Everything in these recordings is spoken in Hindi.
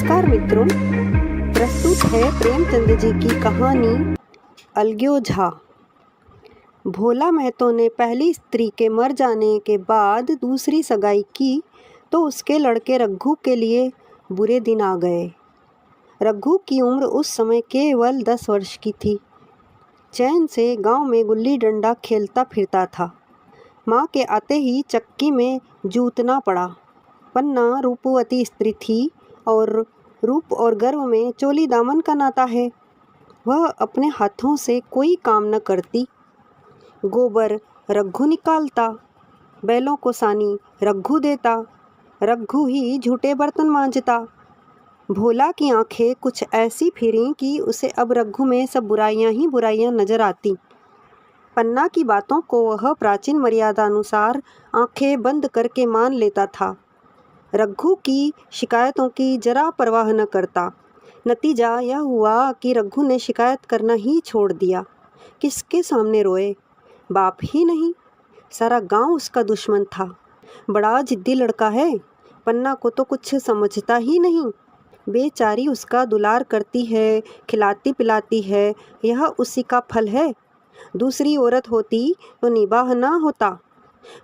नमस्कार मित्रों, प्रस्तुत है प्रेमचंद जी की कहानी अलग्यो झा। भोला महतो ने पहली स्त्री के मर जाने के बाद दूसरी सगाई की तो उसके लड़के रघु के लिए बुरे दिन आ गए। रघु की उम्र उस समय केवल 10 वर्ष की थी। चैन से गांव में गुल्ली डंडा खेलता फिरता था। माँ के आते ही चक्की में जूतना पड़ा। पन्ना रूपवती स्त्री थी और रूप और गर्व में चोली दामन का नाता है। वह अपने हाथों से कोई काम न करती। गोबर रघु निकालता, बैलों को सानी रघु देता, रघु ही झूठे बर्तन मांजता। भोला की आंखें कुछ ऐसी फिरीं कि उसे अब रघु में सब बुराइयां ही बुराइयां नजर आती। पन्ना की बातों को वह प्राचीन मर्यादा अनुसार आंखें बंद करके मान लेता था। रघु की शिकायतों की जरा परवाह न करता। नतीजा यह हुआ कि रघु ने शिकायत करना ही छोड़ दिया। किसके सामने रोए? बाप ही नहीं, सारा गांव उसका दुश्मन था। बड़ा जिद्दी लड़का है। पन्ना को तो कुछ समझता ही नहीं। बेचारी उसका दुलार करती है, खिलाती पिलाती है, यह उसी का फल है। दूसरी औरत होती तो निबाह ना होता।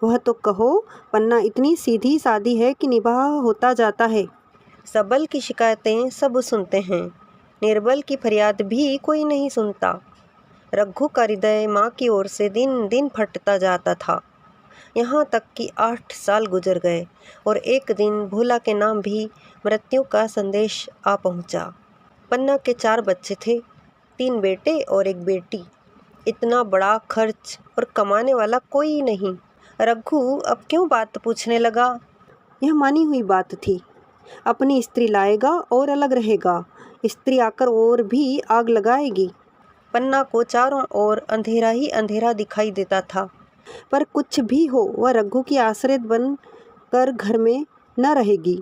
वह तो कहो, पन्ना इतनी सीधी सादी है कि निबाह होता जाता है। सबल की शिकायतें सब सुनते हैं, निर्बल की फरियाद भी कोई नहीं सुनता। रघु का हृदय माँ की ओर से दिन दिन फटता जाता था। यहाँ तक कि 8 साल गुजर गए और एक दिन भोला के नाम भी मृत्यु का संदेश आ पहुँचा। पन्ना के 4 बच्चे थे, 3 बेटे और 1 बेटी। इतना बड़ा खर्च और कमाने वाला कोई नहीं। रघु अब क्यों बात पूछने लगा? यह मानी हुई बात थी। अपनी स्त्री लाएगा और अलग रहेगा। स्त्री आकर और भी आग लगाएगी। पन्ना को चारों ओर अंधेरा ही अंधेरा दिखाई देता था। पर कुछ भी हो, वह रघु की आश्रित बन कर घर में न रहेगी।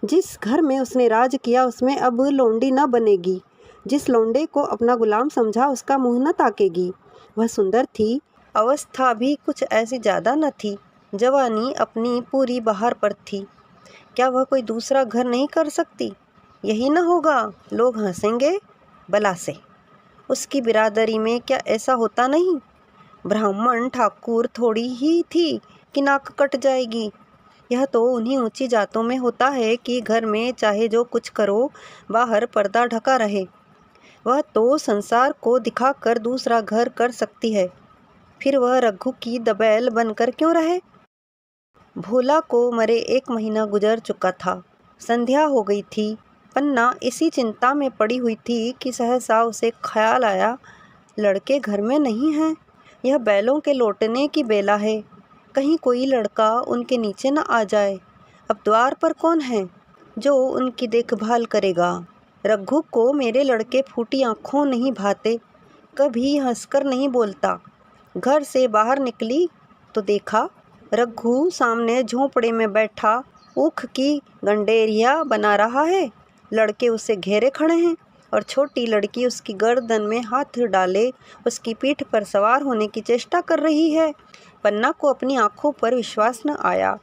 जिस घर में उसने राज किया उसमें अब लौंडी न बनेगी। जिस लौंडे को अपना गुलाम समझा उसका मुंह न ताकेगी। वह सुंदर थी, अवस्था भी कुछ ऐसी ज़्यादा न थी। जवानी अपनी पूरी बहार पर थी। क्या वह कोई दूसरा घर नहीं कर सकती? यही न होगा, लोग हंसेंगे बला से। उसकी बिरादरी में क्या ऐसा होता नहीं? ब्राह्मण ठाकुर थोड़ी ही थी कि नाक कट जाएगी। यह तो उन्हीं ऊंची जातों में होता है कि घर में चाहे जो कुछ करो, बाहर पर्दा ढका रहे। वह तो संसार को दिखाकर दूसरा घर कर सकती है। फिर वह रघु की दबैल बनकर क्यों रहे? भोला को मरे 1 महीना गुजर चुका था। संध्या हो गई थी। पन्ना इसी चिंता में पड़ी हुई थी कि सहसा उसे ख्याल आया, लड़के घर में नहीं हैं। यह बैलों के लौटने की बेला है। कहीं कोई लड़का उनके नीचे न आ जाए। अब द्वार पर कौन है जो उनकी देखभाल करेगा? रघु को मेरे लड़के फूटी आँखों नहीं भाते, कभी हंसकर नहीं बोलता। घर से बाहर निकली तो देखा रघु सामने झोंपड़े में बैठा ऊख की गंडेरिया बना रहा है। लड़के उसे घेरे खड़े हैं और छोटी लड़की उसकी गर्दन में हाथ डाले उसकी पीठ पर सवार होने की चेष्टा कर रही है। पन्ना को अपनी आंखों पर विश्वास न आया।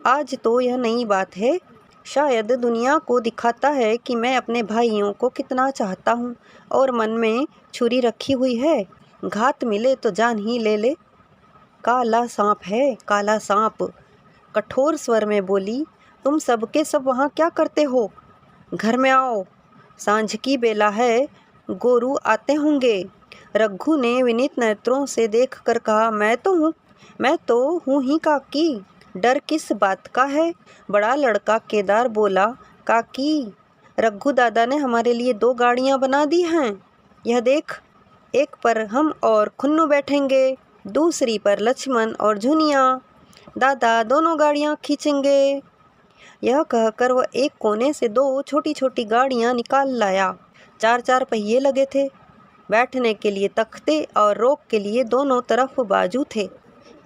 आज तो यह नई बात है। शायद दुनिया को दिखाता है कि मैं अपने भाइयों को कितना चाहता हूँ और मन में छुरी रखी हुई है। घात मिले तो जान ही ले ले। काला सांप है, काला सांप, कठोर स्वर में बोली। तुम सबके सब वहाँ क्या करते हो? घर में आओ, सांझ की बेला है, गोरू आते होंगे। रघु ने विनीत नेत्रों से देख कर कहा, मैं तो हूँ ही काकी। डर किस बात का है? बड़ा लड़का केदार बोला, काकी, रघु दादा ने हमारे लिए 2 गाड़ियाँ बना दी हैं। यह देख, एक पर हम और खुन्नू बैठेंगे, दूसरी पर लक्ष्मण और झुनिया। दादा दोनों गाड़ियाँ खींचेंगे। यह कहकर वह एक कोने से 2 छोटी छोटी गाड़ियाँ निकाल लाया। 4 पहिए लगे थे। बैठने के लिए तख्ते और रोक के लिए दोनों तरफ बाजू थे।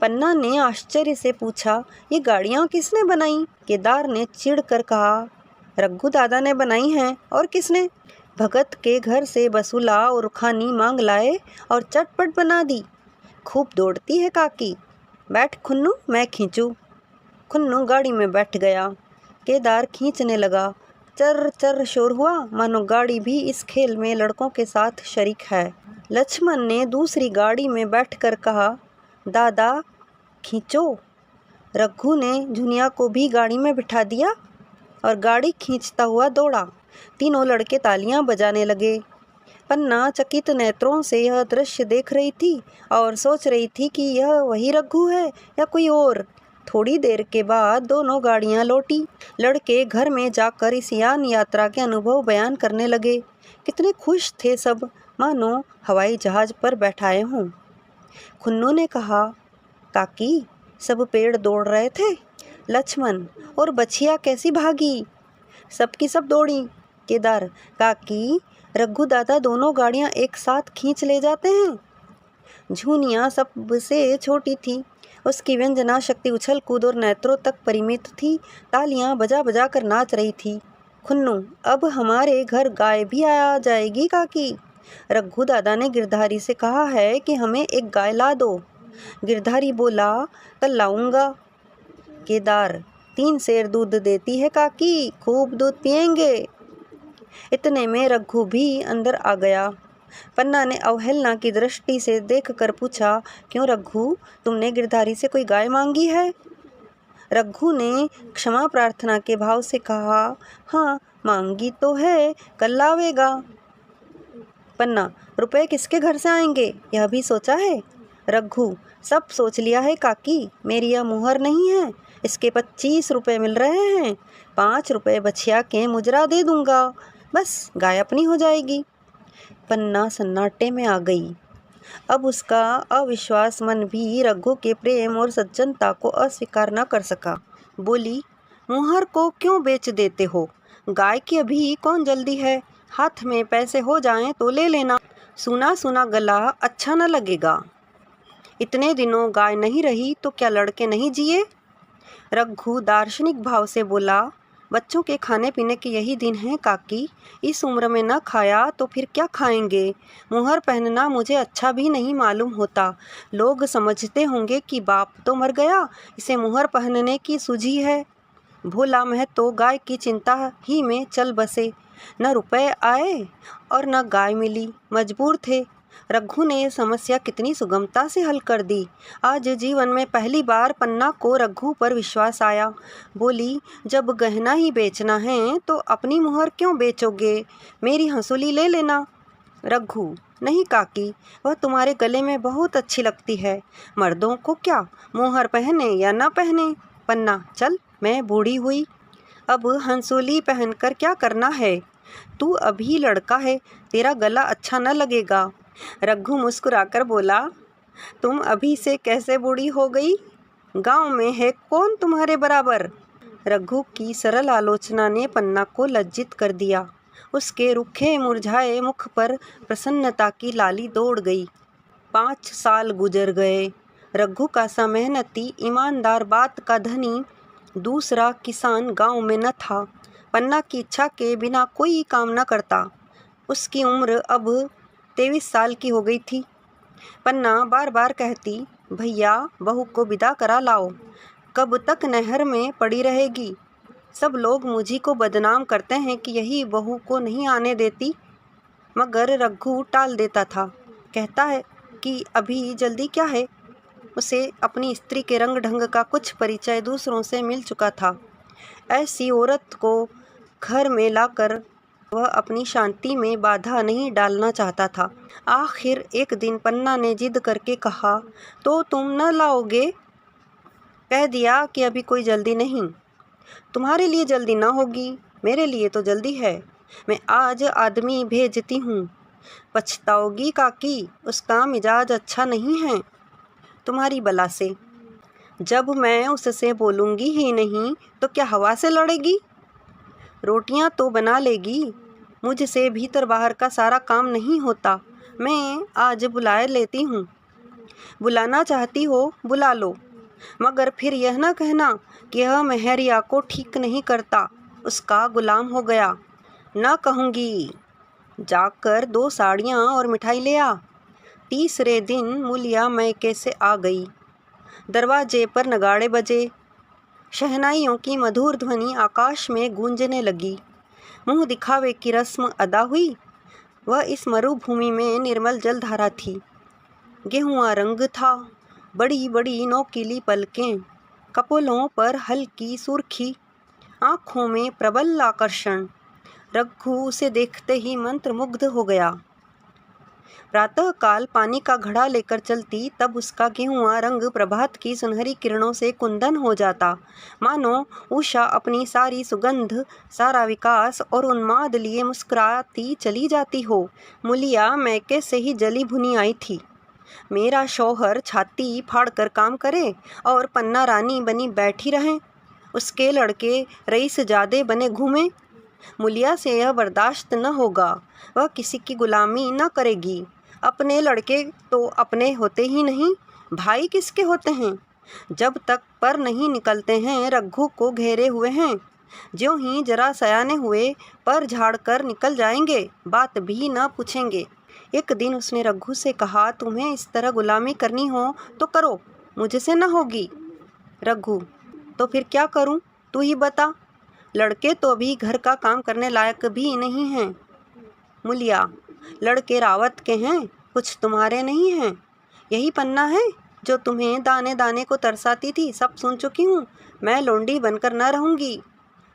पन्ना ने आश्चर्य से पूछा, ये गाड़ियाँ किसने बनाई? केदार ने चिढ़ कर कहा, रघु दादा ने बनाई हैं। और किसने? भगत के घर से बसूला और खानी मांग लाए और चटपट बना दी। खूब दौड़ती है काकी। बैठ खुन्नू, मैं खींचूं। खुन्नू गाड़ी में बैठ गया। केदार खींचने लगा। चर चर शोर हुआ, मानो गाड़ी भी इस खेल में लड़कों के साथ शरीक है। लक्ष्मण ने दूसरी गाड़ी में बैठकर कहा, दादा खींचो। रघु ने झुनिया को भी गाड़ी में बिठा दिया और गाड़ी खींचता हुआ दौड़ा। तीनों लड़के तालियां बजाने लगे। पन्ना चकित नेत्रों से यह दृश्य देख रही थी और सोच रही थी कि यह वही रघु है या कोई और। थोड़ी देर के बाद दोनों गाड़ियां लौटी। लड़के घर में जाकर इस यान यात्रा के अनुभव बयान करने लगे। कितने खुश थे सब, मानो हवाई जहाज पर बैठाए हों। खुन्नू ने कहा, काकी सब पेड़ दौड़ रहे थे। लक्ष्मण, और बछिया कैसी भागी? सबकी सब दौड़ी। केदार, काकी रघु दादा दोनों गाड़ियां एक साथ खींच ले जाते हैं। झुनिया सबसे छोटी थी। उसकी व्यंजना शक्ति उछल कूद और नेत्रों तक परिमित थी। तालियां बजा बजा कर नाच रही थी। खुन्नू, अब हमारे घर गाय भी आ जाएगी काकी। रघु दादा ने गिरधारी से कहा है कि हमें एक गाय ला दो। गिरधारी बोला, कल लाऊंगा। केदार, 3 सेर दूध देती है काकी, खूब दूध पिएंगे। इतने में रघु भी अंदर आ गया। पन्ना ने अवहेलना की दृष्टि से देखकर पूछा, क्यों रघु, तुमने गिरधारी से कोई गाय मांगी है? रघु ने क्षमा प्रार्थना के भाव से कहा, हाँ मांगी तो है, कल लावेगा। पन्ना, रुपए किसके घर से आएंगे यह भी सोचा है? रघु, सब सोच लिया है काकी, मेरी यह मुहर नहीं है। इसके 25 रुपए मिल रहे हैं। 5 रुपए बछिया के मुजरा दे दूंगा, बस गाय अपनी हो जाएगी। पन्ना सन्नाटे में आ गई। अब उसका अविश्वास मन भी रघु के प्रेम और सज्जनता को अस्वीकार न कर सका। बोली, मुहर को क्यों बेच देते हो? गाय की अभी कौन जल्दी है, हाथ में पैसे हो जाएं तो ले लेना। सुना सुना गला अच्छा न लगेगा। इतने दिनों गाय नहीं रही तो क्या लड़के नहीं जिए? रघु दार्शनिक भाव से बोला, बच्चों के खाने पीने के यही दिन हैं काकी, इस उम्र में न खाया तो फिर क्या खाएंगे? मुहर पहनना मुझे अच्छा भी नहीं मालूम होता। लोग समझते होंगे कि बाप तो मर गया, इसे मुहर पहनने की सूझी है। भोला महतो गाय की चिंता ही में चल बसे। न रुपए आए और न गाय मिली, मजबूर थे। रघु ने यह समस्या कितनी सुगमता से हल कर दी। आज जीवन में पहली बार पन्ना को रघु पर विश्वास आया। बोली, जब गहना ही बेचना है तो अपनी मुहर क्यों बेचोगे? मेरी हंसुली ले लेना। रघु, नहीं काकी, वह तुम्हारे गले में बहुत अच्छी लगती है। मर्दों को क्या, मुहर पहने या न पहने। पन्ना, चल मैं बूढ़ी हुई, अब हंसुली पहनकर क्या करना है? तू अभी लड़का है, तेरा गला अच्छा न लगेगा। रघु मुस्कुराकर बोला, तुम अभी से कैसे बूढ़ी हो गई? गांव में है कौन तुम्हारे बराबर? रघु की सरल आलोचना ने पन्ना को लज्जित कर दिया। उसके रुखे मुरझाए मुख पर प्रसन्नता की लाली दौड़ गई। 5 साल गुजर गए। रघु का सा मेहनती ईमानदार बात का धनी दूसरा किसान गांव में न था। पन्ना की इच्छा के बिना कोई काम न करता। उसकी उम्र अब 23 साल की हो गई थी। पन्ना बार बार कहती, भैया बहू को विदा करा लाओ, कब तक नहर में पड़ी रहेगी? सब लोग मुझी को बदनाम करते हैं कि यही बहू को नहीं आने देती। मगर रघु टाल देता था। कहता है कि अभी जल्दी क्या है? उसे अपनी स्त्री के रंग ढंग का कुछ परिचय दूसरों से मिल चुका था। ऐसी औरत को घर में लाकर वह अपनी शांति में बाधा नहीं डालना चाहता था। आखिर एक दिन पन्ना ने जिद करके कहा, तो तुम न लाओगे? कह दिया कि अभी कोई जल्दी नहीं। तुम्हारे लिए जल्दी ना होगी, मेरे लिए तो जल्दी है। मैं आज आदमी भेजती हूँ। पछताओगी काकी, उसका मिजाज अच्छा नहीं है तुम्हारी बला से। जब मैं उससे बोलूँगी ही नहीं तो क्या हवा से लड़ेगी? रोटियां तो बना लेगी, मुझसे भीतर बाहर का सारा काम नहीं होता। मैं आज बुला लेती हूँ। बुलाना चाहती हो बुला लो, मगर फिर यह न कहना कि यह मेहरिया को ठीक नहीं करता, उसका गुलाम हो गया। न कहूँगी। जाकर 2 साड़ियाँ और मिठाई ले आ। तीसरे दिन मूलिया मैके से आ गई। दरवाजे पर नगाड़े बजे। शहनाइयों की मधुर ध्वनि आकाश में गूंजने लगी। मुंह दिखावे की रस्म अदा हुई। वह इस मरुभूमि में निर्मल जलधारा थी। गेहुआ रंग था, बड़ी बड़ी नोकीली पलकें, कपोलों पर हल्की सुर्खी, आँखों में प्रबल आकर्षण। रघु उसे देखते ही मंत्रमुग्ध हो गया। प्रातःकाल पानी का घड़ा लेकर चलती तब उसका गेहुआ रंग प्रभात की सुनहरी किरणों से कुंदन हो जाता, मानो उषा अपनी सारी सुगंध, सारा विकास और उन्माद लिए मुस्कुराती चली जाती हो। मुलिया मैके से ही जली भुनी आई थी। मेरा शौहर छाती फाड़कर काम करे और पन्ना रानी बनी बैठी रहे, उसके लड़के रईसजादे बने घूमे। मुलिया से यह बर्दाश्त न होगा। वह किसी की गुलामी न करेगी। अपने लड़के तो अपने होते ही नहीं, भाई किसके होते हैं? जब तक पर नहीं निकलते हैं रघु को घेरे हुए हैं। ज्यों ही जरा सयाने हुए पर झाड़ कर निकल जाएंगे, बात भी न पूछेंगे। एक दिन उसने रघु से कहा, तुम्हें इस तरह गुलामी करनी हो तो करो, मुझसे न होगी। रघु, तो फिर क्या करूं? तू ही बता। लड़के तो अभी घर का काम करने लायक भी नहीं हैं। मुलिया, लड़के रावत के हैं, कुछ तुम्हारे नहीं हैं। यही पन्ना है जो तुम्हें दाने दाने को तरसाती थी, सब सुन चुकी हूँ। मैं लोंडी बनकर न रहूँगी।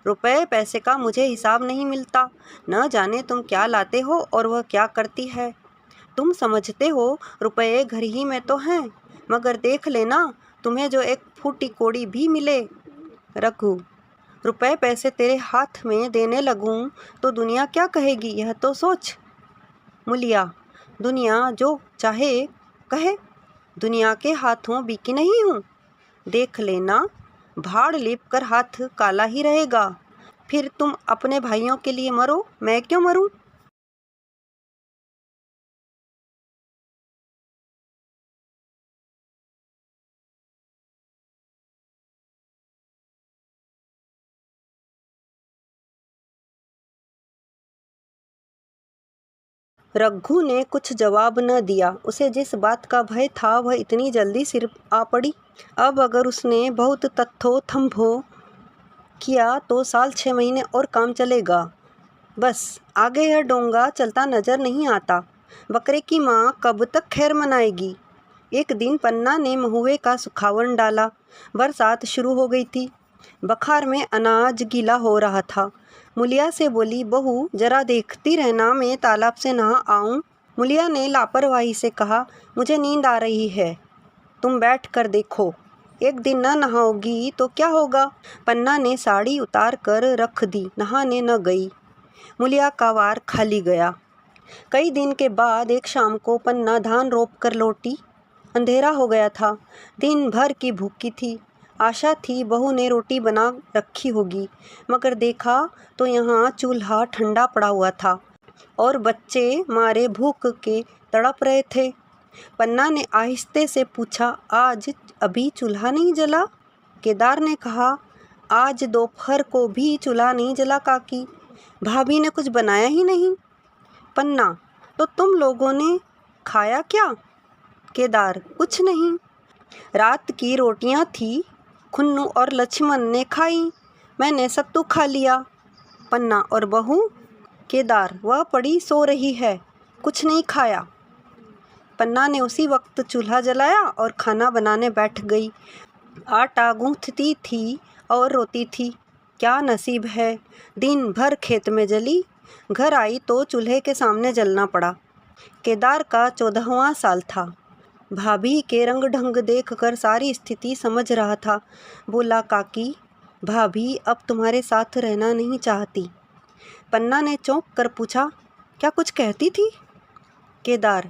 रुपए पैसे का मुझे हिसाब नहीं मिलता। न जाने तुम क्या लाते हो और वह क्या करती है। तुम समझते हो रुपये घर ही में तो हैं, मगर देख लेना तुम्हें जो एक फूटी कोड़ी भी मिले। रघु, रुपए पैसे तेरे हाथ में देने लगूं तो दुनिया क्या कहेगी, यह तो सोच। मुलिया, दुनिया जो चाहे कहे, दुनिया के हाथों बिकी नहीं हूँ। देख लेना, भाड़ लीप कर हाथ काला ही रहेगा। फिर तुम अपने भाइयों के लिए मरो, मैं क्यों मरूं? रघु ने कुछ जवाब न दिया। उसे जिस बात का भय था वह इतनी जल्दी सिर आ पड़ी। अब अगर उसने बहुत तत्थो थम्भो किया तो साल 6 महीने और काम चलेगा। बस आगे यह डोंगा चलता नजर नहीं आता। बकरे की माँ कब तक खैर मनाएगी। एक दिन पन्ना ने महुए का सुखावन डाला। बरसात शुरू हो गई थी। बखार में अनाज गीला हो रहा था। मुलिया से बोली, बहू जरा देखती रहना, मैं तालाब से नहा आऊं। मुलिया ने लापरवाही से कहा, मुझे नींद आ रही है, तुम बैठ कर देखो। एक दिन न नहाओगी तो क्या होगा। पन्ना ने साड़ी उतार कर रख दी, नहाने न गई। मुलिया का वार खाली गया। कई दिन के बाद एक शाम को पन्ना धान रोप कर लौटी। अंधेरा हो गया था। दिन भर की भूखी थी। आशा थी बहू ने रोटी बना रखी होगी, मगर देखा तो यहाँ चूल्हा ठंडा पड़ा हुआ था और बच्चे मारे भूख के तड़प रहे थे। पन्ना ने आहिस्ते से पूछा, आज अभी चूल्हा नहीं जला? केदार ने कहा, आज दोपहर को भी चूल्हा नहीं जला काकी, भाभी ने कुछ बनाया ही नहीं। पन्ना, तो तुम लोगों ने खाया क्या? केदार, कुछ नहीं, रात की रोटियां थी, खुन्नू और लक्ष्मण ने खाई, मैंने सत्तू खा लिया। पन्ना, और बहू? केदार, वह पड़ी सो रही है, कुछ नहीं खाया। पन्ना ने उसी वक्त चूल्हा जलाया और खाना बनाने बैठ गई। आटा गूंथती थी और रोती थी। क्या नसीब है, दिन भर खेत में जली, घर आई तो चूल्हे के सामने जलना पड़ा। केदार का 14वां साल था। भाभी के रंग ढंग देखकर सारी स्थिति समझ रहा था। बोला, काकी, भाभी अब तुम्हारे साथ रहना नहीं चाहती। पन्ना ने चौंक कर पूछा, क्या कुछ कहती थी? केदार,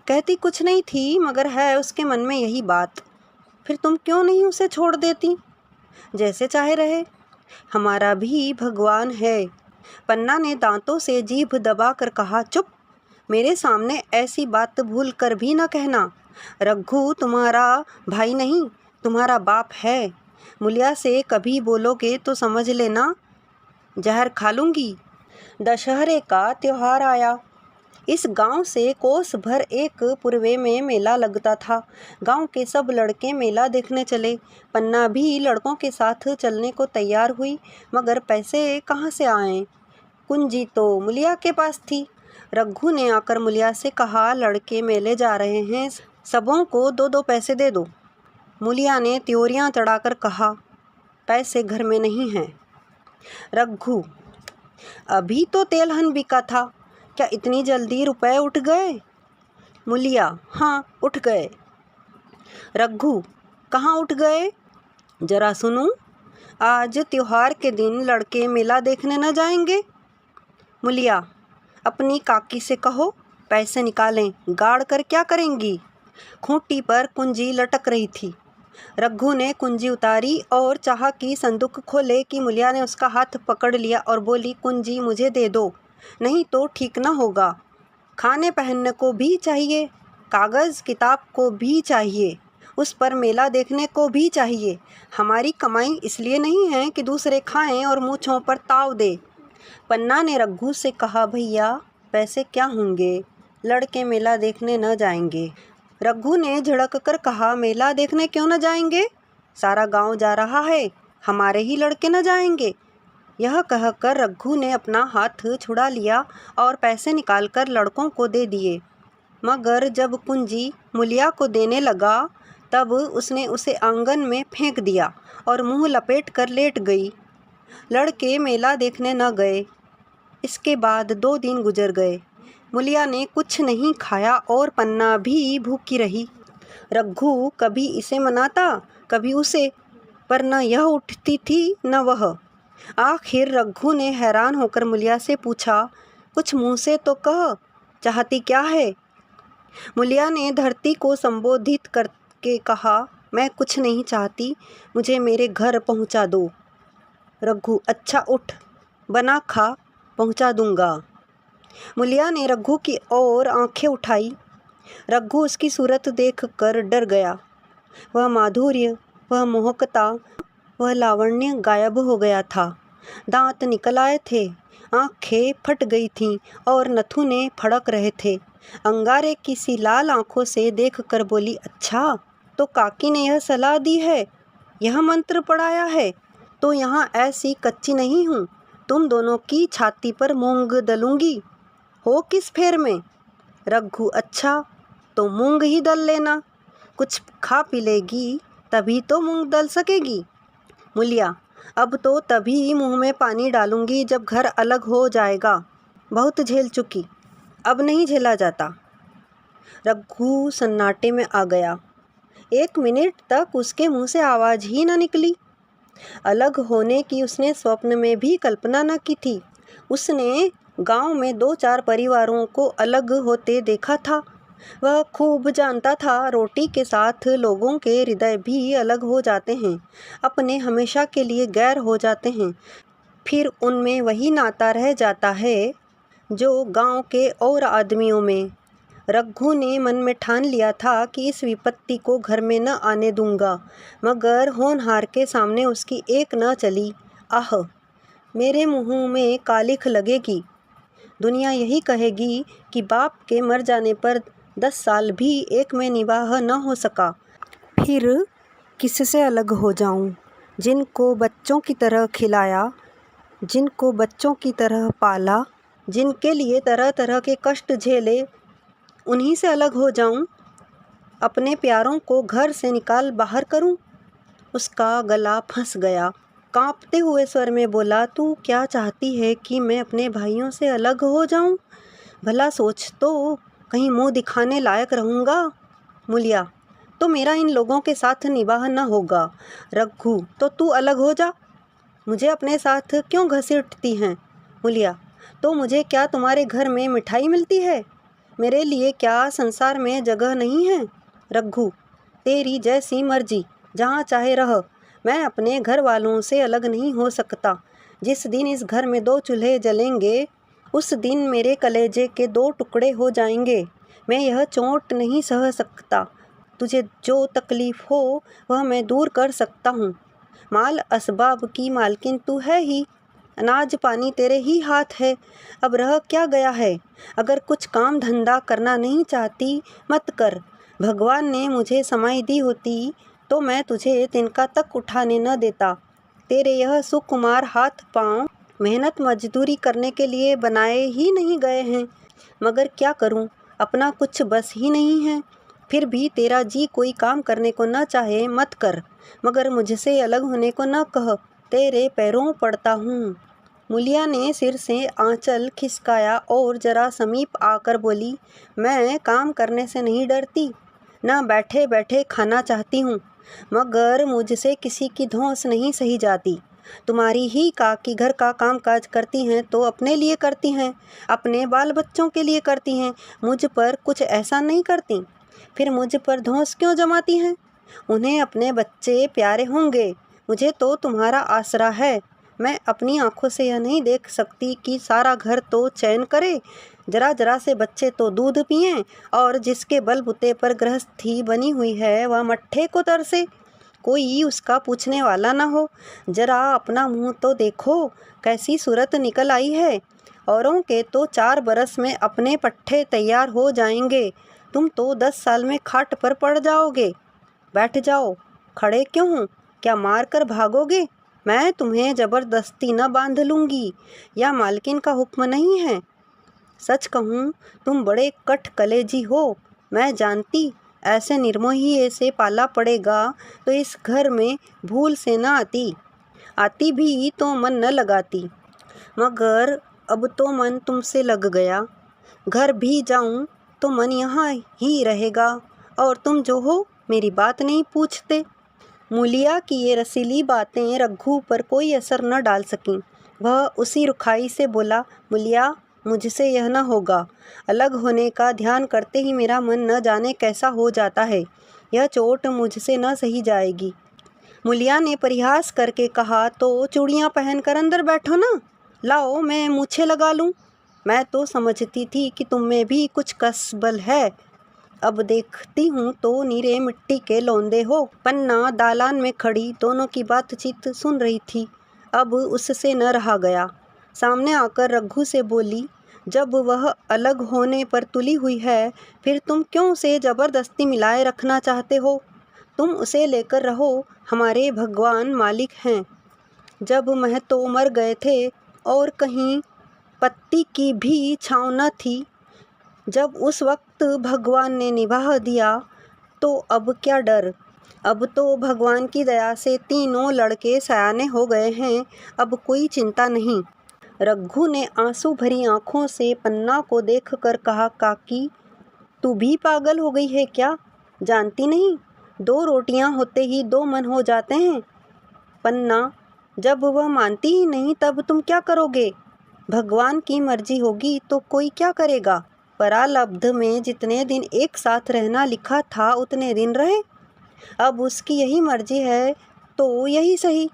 कहती कुछ नहीं थी, मगर है उसके मन में यही बात। फिर तुम क्यों नहीं उसे छोड़ देती? जैसे चाहे रहे, हमारा भी भगवान है। पन्ना ने दांतों से जीभ दबा कर कहा, चुप, मेरे सामने ऐसी बात भूल कर भी न कहना। रघु तुम्हारा भाई नहीं, तुम्हारा बाप है। मुलिया से कभी बोलोगे तो समझ लेना जहर खा लूँगी। दशहरे का त्योहार आया। इस गांव से कोस भर एक पूर्वे में मेला लगता था। गांव के सब लड़के मेला देखने चले। पन्ना भी लड़कों के साथ चलने को तैयार हुई, मगर पैसे कहाँ से आएं? कुंजी तो मुलिया के पास थी। रघु ने आकर मुलिया से कहा, लड़के मेले जा रहे हैं, सबों को 2-2 पैसे दे दो। मुलिया ने त्योरियां चढ़ाकर कहा, पैसे घर में नहीं हैं। रघु, अभी तो तेलहन बिका था, क्या इतनी जल्दी रुपए उठ गए? मुलिया, हाँ उठ गए। रघु, कहाँ उठ गए? जरा सुनूं। आज त्योहार के दिन लड़के मेला देखने न जाएंगे? मुलिया, अपनी काकी से कहो पैसे निकालें, गाड़ कर क्या करेंगी? खूंटी पर कुंजी लटक रही थी। रघु ने कुंजी उतारी और चाहा कि संदूक खोले कि मुलिया ने उसका हाथ पकड़ लिया और बोली, कुंजी मुझे दे दो, नहीं तो ठीक न होगा। खाने पहनने को भी चाहिए, कागज़ किताब को भी चाहिए, उस पर मेला देखने को भी चाहिए। हमारी कमाई इसलिए नहीं है कि दूसरे खाएं और मूँछों पर ताव दे। पन्ना ने रघु से कहा, भैया पैसे क्या होंगे, लड़के मेला देखने न जाएंगे। रघु ने झिड़क कर कहा, मेला देखने क्यों न जाएंगे? सारा गांव जा रहा है, हमारे ही लड़के न जाएंगे? यह कहकर रघु ने अपना हाथ छुड़ा लिया और पैसे निकालकर लड़कों को दे दिए। मगर जब कुंजी मुलिया को देने लगा तब उसने उसे आंगन में फेंक दिया और मुंह लपेट कर लेट गई। लड़के मेला देखने न गए। इसके बाद 2 दिन गुजर गए। मुलिया ने कुछ नहीं खाया और पन्ना भी भूखी रही। रघु कभी इसे मनाता कभी उसे, पर न यह उठती थी न वह। आखिर रघु ने हैरान होकर मुलिया से पूछा, कुछ मुँह से तो कह, चाहती क्या है? मुलिया ने धरती को संबोधित करके कहा, मैं कुछ नहीं चाहती, मुझे मेरे घर पहुंचा दो। रघु, अच्छा उठ, बना खा, पहुंचा दूंगा। मुलिया ने रघु की ओर आंखें उठाई। रघु उसकी सूरत देखकर डर गया। वह माधुर्य, वह मोहकता, वह लावण्य गायब हो गया था। दांत निकल आए थे, आंखें फट गई थीं और नथुने फड़क रहे थे। अंगारे की सी लाल आंखों से देखकर बोली, अच्छा तो काकी ने यह सलाह दी है, यह मंत्र पढ़ाया है, तो यहाँ ऐसी कच्ची नहीं हूँ, तुम दोनों की छाती पर मूंग दलूंगी। हो किस फेर में? रघु, अच्छा तो मूंग ही दल लेना, कुछ खा पी लेगी तभी तो मूंग दल सकेगी। मुलिया, अब तो तभी मुंह में पानी डालूंगी जब घर अलग हो जाएगा, बहुत झेल चुकी, अब नहीं झेला जाता। रघु सन्नाटे में आ गया। 1 मिनट तक उसके मुंह से आवाज़ ही न निकली। अलग होने की उसने स्वप्न में भी कल्पना न की थी। उसने गांव में 2-4 परिवारों को अलग होते देखा था। वह खूब जानता था, रोटी के साथ लोगों के हृदय भी अलग हो जाते हैं, अपने हमेशा के लिए गैर हो जाते हैं, फिर उनमें वही नाता रह जाता है जो गांव के और आदमियों में। रघु ने मन में ठान लिया था कि इस विपत्ति को घर में न आने दूंगा, मगर होनहार के सामने उसकी एक न चली। आह, मेरे मुंह में कालिख लगेगी। दुनिया यही कहेगी कि बाप के मर जाने पर 10 साल भी एक में निवाह न हो सका। फिर किससे अलग हो जाऊं? जिनको बच्चों की तरह खिलाया, जिनको बच्चों की तरह पाला, जिनके लिए तरह तरह के कष्ट झेले, उन्हीं से अलग हो जाऊं? अपने प्यारों को घर से निकाल बाहर करूं? उसका गला फंस गया। कांपते हुए स्वर में बोला, तू क्या चाहती है कि मैं अपने भाइयों से अलग हो जाऊं? भला सोच तो, कहीं मुंह दिखाने लायक रहूँगा? मुलिया, तो मेरा इन लोगों के साथ निवाह न होगा। रघु, तो तू अलग हो जा, मुझे अपने साथ क्यों घसीटती हैं? मुलिया, तो मुझे क्या तुम्हारे घर में मिठाई मिलती है? मेरे लिए क्या संसार में जगह नहीं है? रघु, तेरी जैसी मर्जी, जहाँ चाहे रह, मैं अपने घर वालों से अलग नहीं हो सकता। जिस दिन इस घर में 2 चूल्हे जलेंगे, उस दिन मेरे कलेजे के 2 टुकड़े हो जाएंगे। मैं यह चोट नहीं सह सकता। तुझे जो तकलीफ़ हो वह मैं दूर कर सकता हूँ। माल असबाब की मालकिन तू है ही, अनाज पानी तेरे ही हाथ है, अब रह क्या गया है? अगर कुछ काम धंधा करना नहीं चाहती मत कर। भगवान ने मुझे समाई दी होती तो मैं तुझे तिनका तक उठाने न देता। तेरे यह सुकुमार हाथ पाँव मेहनत मजदूरी करने के लिए बनाए ही नहीं गए हैं, मगर क्या करूं, अपना कुछ बस ही नहीं है। फिर भी तेरा जी कोई काम करने को न चाहे मत कर, मगर मुझसे अलग होने को न कह, तेरे पैरों पड़ता हूँ। मूलिया ने सिर से आंचल खिसकाया और जरा समीप आकर बोली, मैं काम करने से नहीं डरती, न बैठे बैठे खाना चाहती हूँ, मगर मुझसे किसी की धौंस नहीं सही जाती। तुम्हारी ही काकी घर का काम काज करती हैं तो अपने लिए करती हैं, अपने बाल बच्चों के लिए करती हैं, मुझ पर कुछ ऐसा नहीं करती। फिर मुझ पर धौंस क्यों जमाती हैं? उन्हें अपने बच्चे प्यारे होंगे, मुझे तो तुम्हारा आसरा है। मैं अपनी आंखों से यह नहीं देख सकती कि सारा घर तो चैन करे, जरा जरा से बच्चे तो दूध पिएं, और जिसके बलबूते पर गृहस्थी बनी हुई है वह मट्ठे को तरसे, कोई उसका पूछने वाला न हो। जरा अपना मुंह तो देखो, कैसी सूरत निकल आई है। औरों के तो 4 बरस में अपने पट्ठे तैयार हो जाएंगे, तुम तो 10 साल में खाट पर पड़ जाओगे। बैठ जाओ, खड़े क्यों हो, क्या मार कर भागोगे? मैं तुम्हें ज़बरदस्ती न बांध लूँगी, या मालकिन का हुक्म नहीं है। सच कहूँ तुम बड़े कट कलेजी हो, मैं जानती ऐसे निर्मोही से पाला पड़ेगा तो इस घर में भूल से न आती भी तो मन न लगाती, मगर अब तो मन तुमसे लग गया। घर भी जाऊं तो मन यहाँ ही रहेगा, और तुम जो हो मेरी बात नहीं पूछते। मूलिया की ये रसीली बातें रघु पर कोई असर न डाल सकीं। वह उसी रुखाई से बोला, मूलिया, मुझसे यह न होगा। अलग होने का ध्यान करते ही मेरा मन न जाने कैसा हो जाता है। यह चोट मुझसे न सही जाएगी। मूलिया ने परिहास करके कहा, तो चूड़ियाँ पहनकर अंदर बैठो ना, लाओ मैं मूछें लगा लूँ। मैं तो समझती थी कि तुम में भी कुछ कसबल है, अब देखती हूँ तो नीरे मिट्टी के लौंदे हो। पन्ना दालान में खड़ी दोनों की बातचीत सुन रही थी, अब उससे न रहा गया। सामने आकर रघु से बोली, जब वह अलग होने पर तुली हुई है, फिर तुम क्यों उसे ज़बरदस्ती मिलाए रखना चाहते हो? तुम उसे लेकर रहो, हमारे भगवान मालिक हैं। जब महतो मर गए थे और कहीं पत्ती की भी छाँव न थी, जब उस वक्त भगवान ने निभाह दिया, तो अब क्या डर? अब तो भगवान की दया से तीनों लड़के सयाने हो गए हैं, अब कोई चिंता नहीं। रघु ने आंसू भरी आंखों से पन्ना को देखकर कहा, काकी, तू भी पागल हो गई है क्या? जानती नहीं, 2 रोटियां होते ही 2 मन हो जाते हैं। पन्ना, जब वह मानती ही नहीं तब तुम क्या करोगे? भगवान की मर्जी होगी तो कोई क्या करेगा? परालब्ध में जितने दिन एक साथ रहना लिखा था उतने दिन रहे, अब उसकी यही मर्जी है तो यही सही।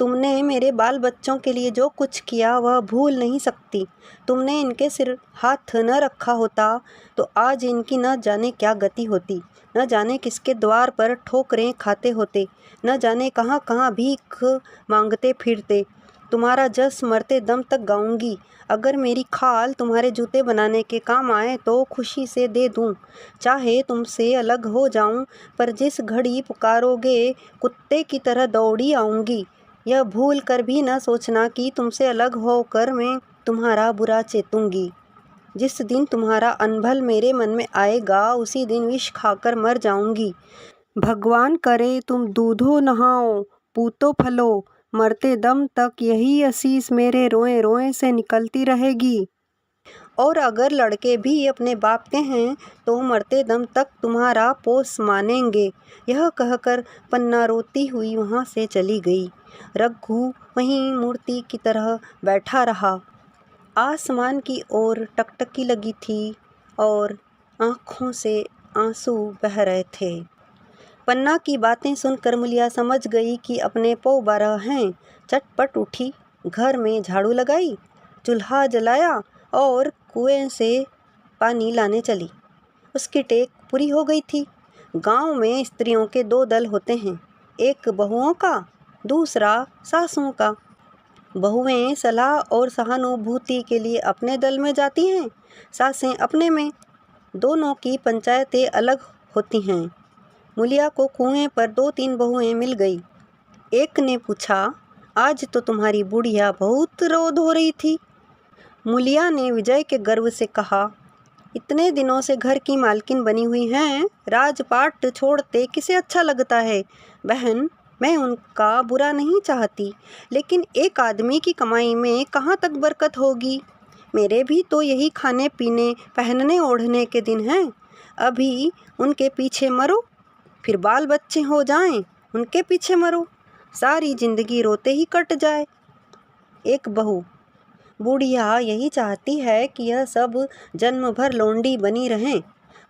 तुमने मेरे बाल बच्चों के लिए जो कुछ किया वह भूल नहीं सकती। तुमने इनके सिर हाथ न रखा होता तो आज इनकी न जाने क्या गति होती, न जाने किसके द्वार पर ठोकरें खाते होते, न जाने कहाँ कहाँ भीख मांगते फिरते। तुम्हारा जस मरते दम तक गाऊंगी। अगर मेरी खाल तुम्हारे जूते बनाने के काम आए तो खुशी से दे दूं। चाहे तुमसे अलग हो जाऊं, पर जिस घड़ी पुकारोगे कुत्ते की तरह दौड़ी आऊंगी। यह भूल कर भी न सोचना कि तुमसे अलग होकर मैं तुम्हारा बुरा चेतूंगी। जिस दिन तुम्हारा अनभल मेरे मन में आएगा उसी दिन विष खाकर मर जाऊंगी। भगवान करे तुम दूधो नहाओ, पूतो फलो, मरते दम तक यही असीस मेरे रोए रोए से निकलती रहेगी। और अगर लड़के भी अपने बाप के हैं तो मरते दम तक तुम्हारा पोस मानेंगे। यह कहकर पन्ना रोती हुई वहाँ से चली गई। रघु वहीं मूर्ति की तरह बैठा रहा। आसमान की ओर टकटकी लगी थी और आँखों से आंसू बह रहे थे। पन्ना की बातें सुनकर मूलिया समझ गई कि अपने पौ 12 हैं। चटपट उठी, घर में झाड़ू लगाई, चूल्हा जलाया और कुएं से पानी लाने चली। उसकी टेक पूरी हो गई थी। गांव में स्त्रियों के 2 दल होते हैं, एक बहुओं का, दूसरा सासुओं का। बहुएं सलाह और सहानुभूति के लिए अपने दल में जाती हैं, सासें अपने में। दोनों की पंचायतें अलग होती हैं। मूलिया को कुएं पर 2-3 बहुएं मिल गई। एक ने पूछा, आज तो तुम्हारी बुढ़िया बहुत रोध हो रही थी। मूलिया ने विजय के गर्व से कहा, इतने दिनों से घर की मालकिन बनी हुई हैं, राजपाट छोड़ते किसे अच्छा लगता है। बहन, मैं उनका बुरा नहीं चाहती, लेकिन एक आदमी की कमाई में कहाँ तक बरकत होगी। मेरे भी तो यही खाने पीने पहनने ओढ़ने के दिन हैं। अभी उनके पीछे मरो, फिर बाल बच्चे हो जाएं, उनके पीछे मरो, सारी जिंदगी रोते ही कट जाए। एक बहू, बुढ़िया यही चाहती है कि यह सब जन्म भर लोंडी बनी रहें,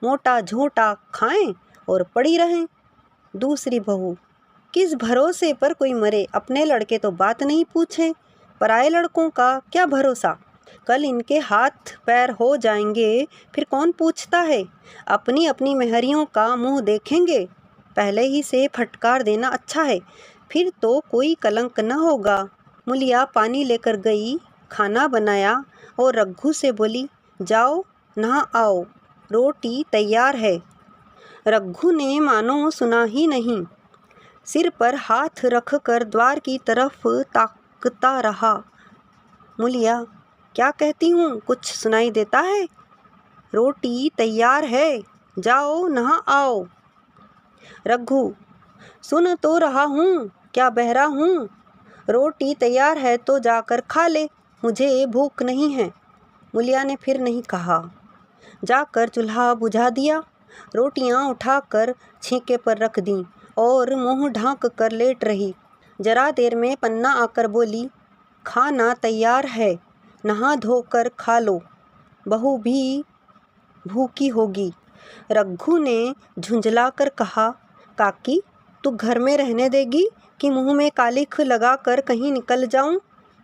मोटा झोटा खाएं और पड़ी रहें। दूसरी बहू, किस भरोसे पर कोई मरे, अपने लड़के तो बात नहीं पूछे, पराए लड़कों का क्या भरोसा। कल इनके हाथ पैर हो जाएंगे, फिर कौन पूछता है। अपनी अपनी मेहरियों का मुंह देखेंगे। पहले ही से फटकार देना अच्छा है, फिर तो कोई कलंक न होगा। मूलिया पानी लेकर गई, खाना बनाया और रघु से बोली, जाओ नहा आओ, रोटी तैयार है। रघु ने मानो सुना ही नहीं, सिर पर हाथ रखकर द्वार की तरफ ताकता रहा। मूलिया, क्या कहती हूँ, कुछ सुनाई देता है? रोटी तैयार है, जाओ नहा आओ। रघु, सुन तो रहा हूँ, क्या बहरा हूँ? रोटी तैयार है तो जाकर खा ले, मुझे भूख नहीं है। मूलिया ने फिर नहीं कहा। जाकर चूल्हा बुझा दिया, रोटियां उठाकर छींके पर रख दी और मुंह ढांक कर लेट रही। जरा देर में पन्ना आकर बोली, खाना तैयार है, नहा धोकर खा लो, बहू भी भूखी होगी। रघु ने झुंझलाकर कहा, काकी, तू घर में रहने देगी कि मुंह में कालिख लगाकर कहीं निकल जाऊं?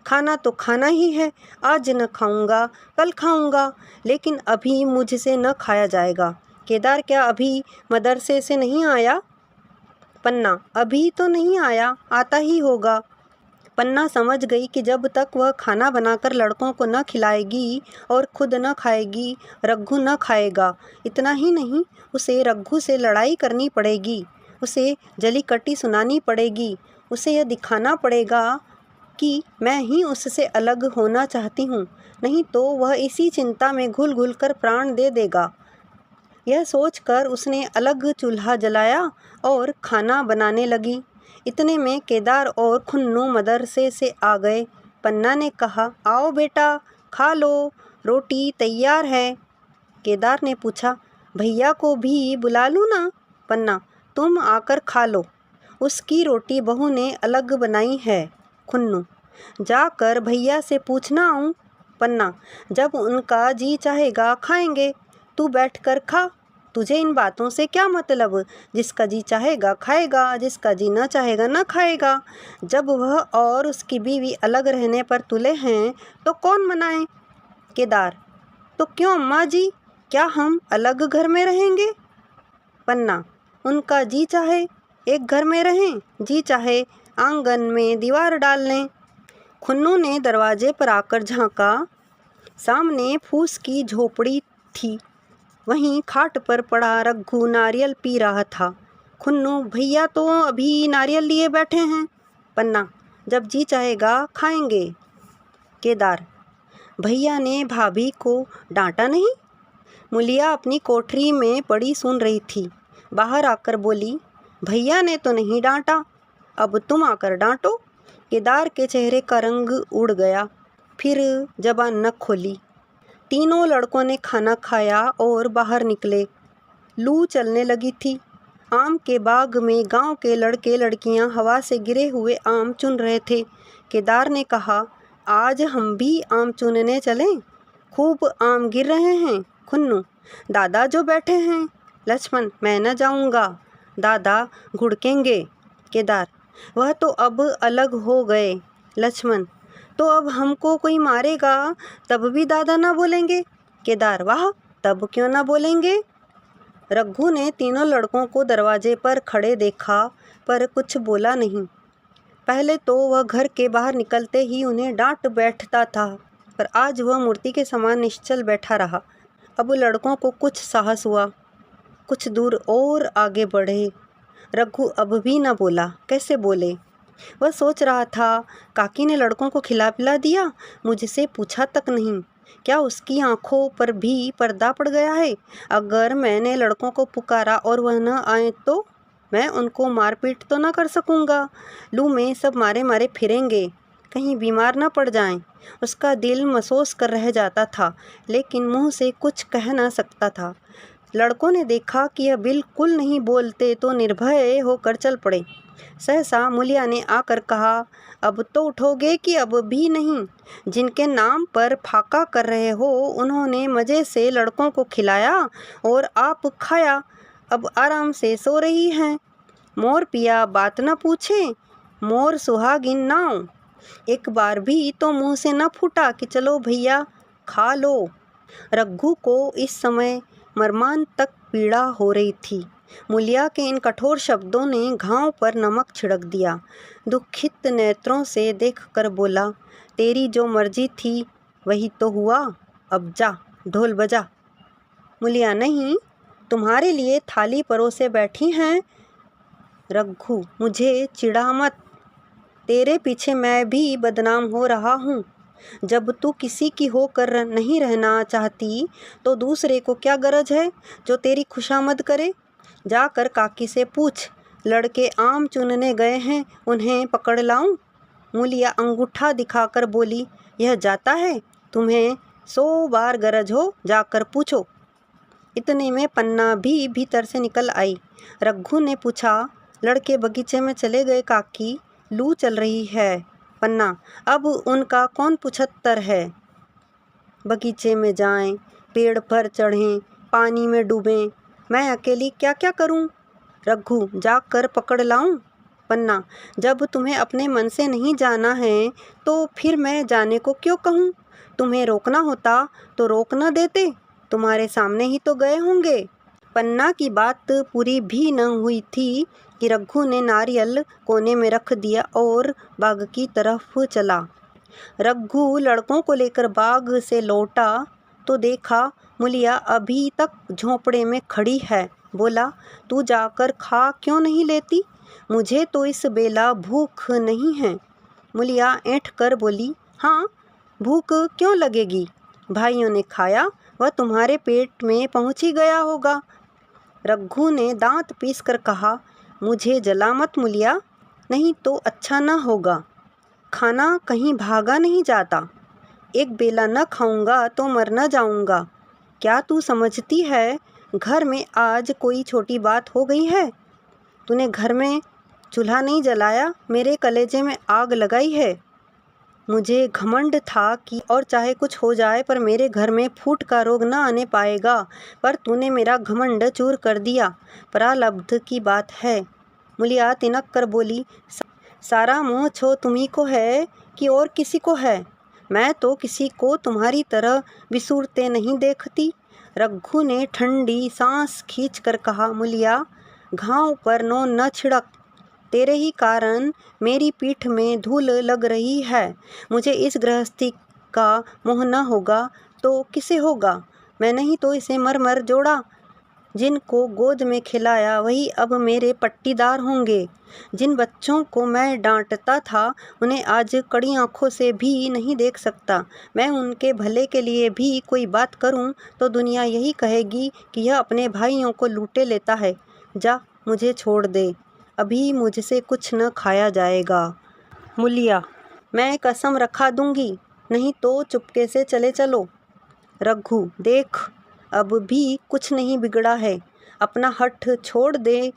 खाना तो खाना ही है, आज न खाऊंगा कल खाऊंगा, लेकिन अभी मुझसे न खाया जाएगा। केदार क्या अभी मदरसे से नहीं आया? पन्ना, अभी तो नहीं आया, आता ही होगा। पन्ना समझ गई कि जब तक वह खाना बनाकर लड़कों को न खिलाएगी और खुद न खाएगी, रघु न खाएगा। इतना ही नहीं, उसे रघु से लड़ाई करनी पड़ेगी, उसे जली कटी सुनानी पड़ेगी, उसे यह दिखाना पड़ेगा कि मैं ही उससे अलग होना चाहती हूँ, नहीं तो वह इसी चिंता में घुल घुल कर प्राण दे देगा। यह सोचकर उसने अलग चूल्हा जलाया और खाना बनाने लगी। इतने में केदार और खुन्नू मदरसे से आ गए। पन्ना ने कहा, आओ बेटा, खा लो, रोटी तैयार है। केदार ने पूछा, भैया को भी बुला लूँ ना? पन्ना, तुम आकर खा लो, उसकी रोटी बहू ने अलग बनाई है। खुन्नू, जाकर भैया से पूछना आऊँ? पन्ना, जब उनका जी चाहेगा खाएंगे, तू बैठकर खा, तुझे इन बातों से क्या मतलब? जिसका जी चाहेगा खाएगा, जिसका जी न चाहेगा न खाएगा। जब वह और उसकी बीवी अलग रहने पर तुले हैं तो कौन मनाए? केदार, तो क्यों अम्मा जी, क्या हम अलग घर में रहेंगे? पन्ना, उनका जी चाहे एक घर में रहें, जी चाहे आंगन में दीवार डाल लें। खुन्नू ने दरवाजे पर आकर झांका। सामने फूस की झोपड़ी थी, वहीं खाट पर पड़ा रघु नारियल पी रहा था। खुन्नू, भैया तो अभी नारियल लिए बैठे हैं। पन्ना, जब जी चाहेगा खाएंगे। केदार, भैया ने भाभी को डांटा नहीं? मूलिया अपनी कोठरी में पड़ी सुन रही थी, बाहर आकर बोली, भैया ने तो नहीं डांटा, अब तुम आकर डांटो। केदार के चेहरे का रंग उड़ गया, फिर जबान न खोली। तीनों लड़कों ने खाना खाया और बाहर निकले। लू चलने लगी थी। आम के बाग में गांव के लड़के लड़कियां हवा से गिरे हुए आम चुन रहे थे। केदार ने कहा, आज हम भी आम चुनने चलें? खूब आम गिर रहे हैं। खुन्नू, दादा जो बैठे हैं। लक्ष्मण, मैं न जाऊंगा, दादा घुड़केंगे। केदार, वह तो अब अलग हो गए। लक्ष्मण, तो अब हमको कोई मारेगा तब भी दादा ना बोलेंगे? केदार, वाह, तब क्यों ना बोलेंगे? रघु ने तीनों लड़कों को दरवाजे पर खड़े देखा पर कुछ बोला नहीं। पहले तो वह घर के बाहर निकलते ही उन्हें डांट बैठता था, पर आज वह मूर्ति के समान निश्चल बैठा रहा। अब लड़कों को कुछ साहस हुआ, कुछ दूर और आगे बढ़े। रघु अब भी न बोला, कैसे बोले? वह सोच रहा था, काकी ने लड़कों को खिला पिला दिया, मुझसे पूछा तक नहीं। क्या उसकी आंखों पर भी पर्दा पड़ गया है? अगर मैंने लड़कों को पुकारा और वह न आए तो मैं उनको मारपीट तो न कर सकूँगा। लू में सब मारे मारे फिरेंगे, कहीं बीमार न पड़ जाएं। उसका दिल महसूस कर रह जाता था, लेकिन मुंह से कुछ कह न सकता था। लड़कों ने देखा कि यह बिल्कुल नहीं बोलते तो निर्भय होकर चल पड़े। सहसा मूलिया ने आकर कहा, अब तो उठोगे कि अब भी नहीं? जिनके नाम पर फाका कर रहे हो उन्होंने मज़े से लड़कों को खिलाया और आप खाया, अब आराम से सो रही हैं। मोर पिया बात न पूछे, मोर सुहागिन नाव। एक बार भी तो मुंह से न फूटा कि चलो भैया खा लो। रघु को इस समय मर्मांतक पीड़ा हो रही थी। मूलिया के इन कठोर शब्दों ने घाव पर नमक छिड़क दिया। दुखित नेत्रों से देखकर बोला, तेरी जो मर्जी थी वही तो हुआ, अब जा ढोल बजा। मूलिया, नहीं, तुम्हारे लिए थाली परोसे बैठी हैं। रघु, मुझे चिढ़ा मत, तेरे पीछे मैं भी बदनाम हो रहा हूँ। जब तू किसी की होकर नहीं रहना चाहती तो दूसरे को क्या गरज है जो तेरी खुशामद करे? जाकर काकी से पूछ, लड़के आम चुनने गए हैं, उन्हें पकड़ लाऊं? मूलिया अंगूठा दिखाकर बोली, यह जाता है, तुम्हें 100 बार गरज हो, जाकर पूछो। इतने में पन्ना भी भीतर से निकल आई। रघु ने पूछा, लड़के बगीचे में चले गए काकी, लू चल रही है। पन्ना, अब उनका कौन पुछत्तर है? बगीचे में जाएं, पेड़ पर चढ़ें, पानी में डूबें, मैं अकेली क्या क्या करूं? रघु, जाकर पकड़ लाऊं? पन्ना, जब तुम्हें अपने मन से नहीं जाना है तो फिर मैं जाने को क्यों कहूं? तुम्हें रोकना होता तो रोक न देते, तुम्हारे सामने ही तो गए होंगे। पन्ना की बात पूरी भी न हुई थी कि रघु ने नारियल कोने में रख दिया और बाग की तरफ चला। रघु लड़कों को लेकर बाग से लौटा तो देखा मूलिया अभी तक झोंपड़े में खड़ी है। बोला, तू जाकर खा क्यों नहीं लेती? मुझे तो इस बेला भूख नहीं है। मूलिया ऐंठ कर बोली, हाँ, भूख क्यों लगेगी? भाइयों ने खाया, वह तुम्हारे पेट में पहुँच ही गया होगा। रघु ने दांत पीस कर कहा, मुझे जला मत मूलिया, नहीं तो अच्छा न होगा। खाना कहीं भागा नहीं जाता, एक बेला न खाऊंगा तो मर न जाऊंगा। क्या तू समझती है घर में आज कोई छोटी बात हो गई है? तूने घर में चूल्हा नहीं जलाया, मेरे कलेजे में आग लगाई है। मुझे घमंड था कि और चाहे कुछ हो जाए पर मेरे घर में फूट का रोग न आने पाएगा, पर तूने मेरा घमंड चूर कर दिया। प्रारब्ध की बात है। मूलिया तिनक कर बोली, सारा मोह छो तुम्ही को है कि और किसी को है? मैं तो किसी को तुम्हारी तरह विसूरते नहीं देखती। रघु ने ठंडी सांस खींचकर कहा, मूलिया, घाव पर नोन न छिड़क, तेरे ही कारण मेरी पीठ में धूल लग रही है। मुझे इस गृहस्थी का मोह न होगा तो किसे होगा? मैंने ही तो इसे मर मर जोड़ा। जिनको गोद में खिलाया वही अब मेरे पट्टीदार होंगे। जिन बच्चों को मैं डांटता था उन्हें आज कड़ी आंखों से भी नहीं देख सकता। मैं उनके भले के लिए भी कोई बात करूं तो दुनिया यही कहेगी कि यह अपने भाइयों को लूटे लेता है। जा, मुझे छोड़ दे, अभी मुझसे कुछ न खाया जाएगा। मूलिया, मैं कसम रखा दूंगी, नहीं तो चुपके से चले चलो। रघु, देख, अब भी कुछ नहीं बिगड़ा है, अपना हठ छोड़ दे।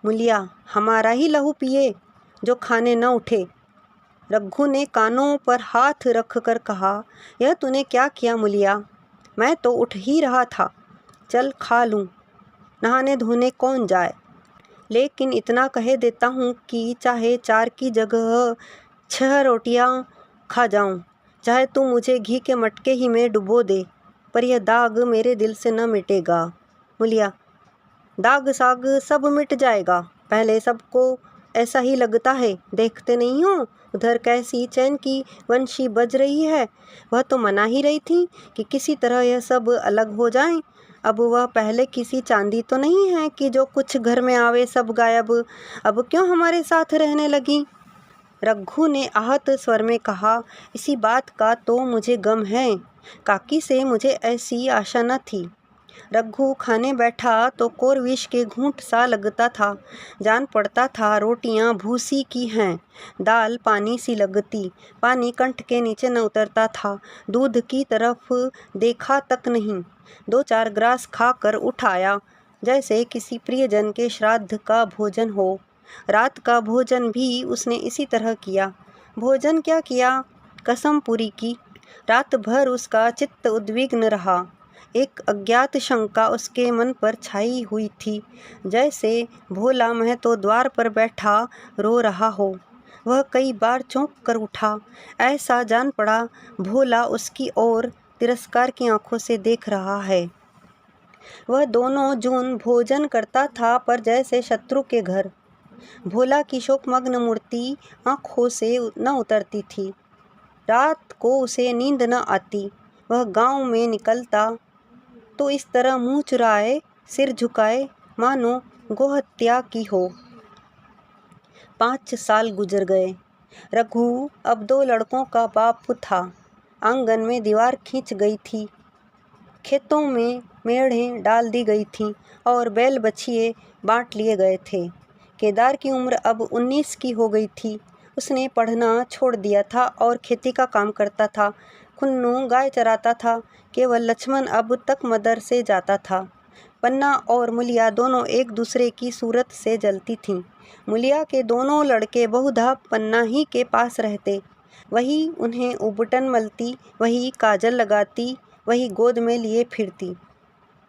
मूलिया, हमारा ही लहू पिए जो खाने न उठे। रघु ने कानों पर हाथ रख कर कहा, यह तूने क्या किया मूलिया? मैं तो उठ ही रहा था, चल खा लूँ, नहाने धोने कौन जाए। लेकिन इतना कह देता हूँ कि चाहे 4 की जगह 6 रोटियाँ खा जाऊँ, चाहे तू मुझे घी के मटके ही में डुबो दे, पर यह दाग मेरे दिल से न मिटेगा। मूलिया, दाग साग सब मिट जाएगा, पहले सबको ऐसा ही लगता है, देखते नहीं हो उधर कैसी चैन की वंशी बज रही है। वह तो मना ही रही थी कि किसी तरह यह सब अलग हो जाएं। अब वह पहले किसी चांदी तो नहीं है कि जो कुछ घर में आवे सब गायब। अब क्यों हमारे साथ रहने लगी? रघु ने आहत स्वर में कहा, इसी बात का तो मुझे गम है। काकी से मुझे ऐसी आशा न थी। रघु खाने बैठा तो कोरविश के घूंट सा लगता था। जान पड़ता था रोटियां भूसी की हैं, दाल पानी सी लगती। पानी कंठ के नीचे न उतरता था। दूध की तरफ देखा तक नहीं। 2-4 ग्रास खाकर उठाया, जैसे किसी प्रियजन के श्राद्ध का भोजन हो। रात का भोजन भी उसने इसी तरह किया। भोजन क्या किया, कसम पूरी की। रात भर उसका चित्त उद्विग्न रहा। एक अज्ञात शंका उसके मन पर छाई हुई थी, जैसे भोला महतो द्वार पर बैठा रो रहा हो। वह कई बार चौंक कर उठा। ऐसा जान पड़ा भोला उसकी ओर तिरस्कार की आंखों से देख रहा है। वह दोनों जून भोजन करता था, पर जैसे शत्रु के घर। भोला की शोकमग्न मूर्ति आंखों से न उतरती थी। रात को उसे नींद न आती। वह गांव में निकलता तो इस तरह मुंह चुराए, सिर झुकाए, मानो गोहत्या की हो। 5 साल गुजर गए। रघु अब 2 लड़कों का बाप था। आंगन में दीवार खींच गई थी। खेतों में मेढ़ें डाल दी गई थीं और बैल बछिए बांट लिए गए थे। केदार की उम्र अब 19 की हो गई थी। उसने पढ़ना छोड़ दिया था और खेती का काम करता था। खुन्नू गाय चराता था। केवल लक्ष्मण अब तक मदरसे जाता था। पन्ना और मुलिया दोनों एक दूसरे की सूरत से जलती थीं। मुलिया के दोनों लड़के बहुधा पन्ना ही के पास रहते। वही उन्हें उबटन मलती, वही काजल लगाती, वही गोद में लिए फिरती।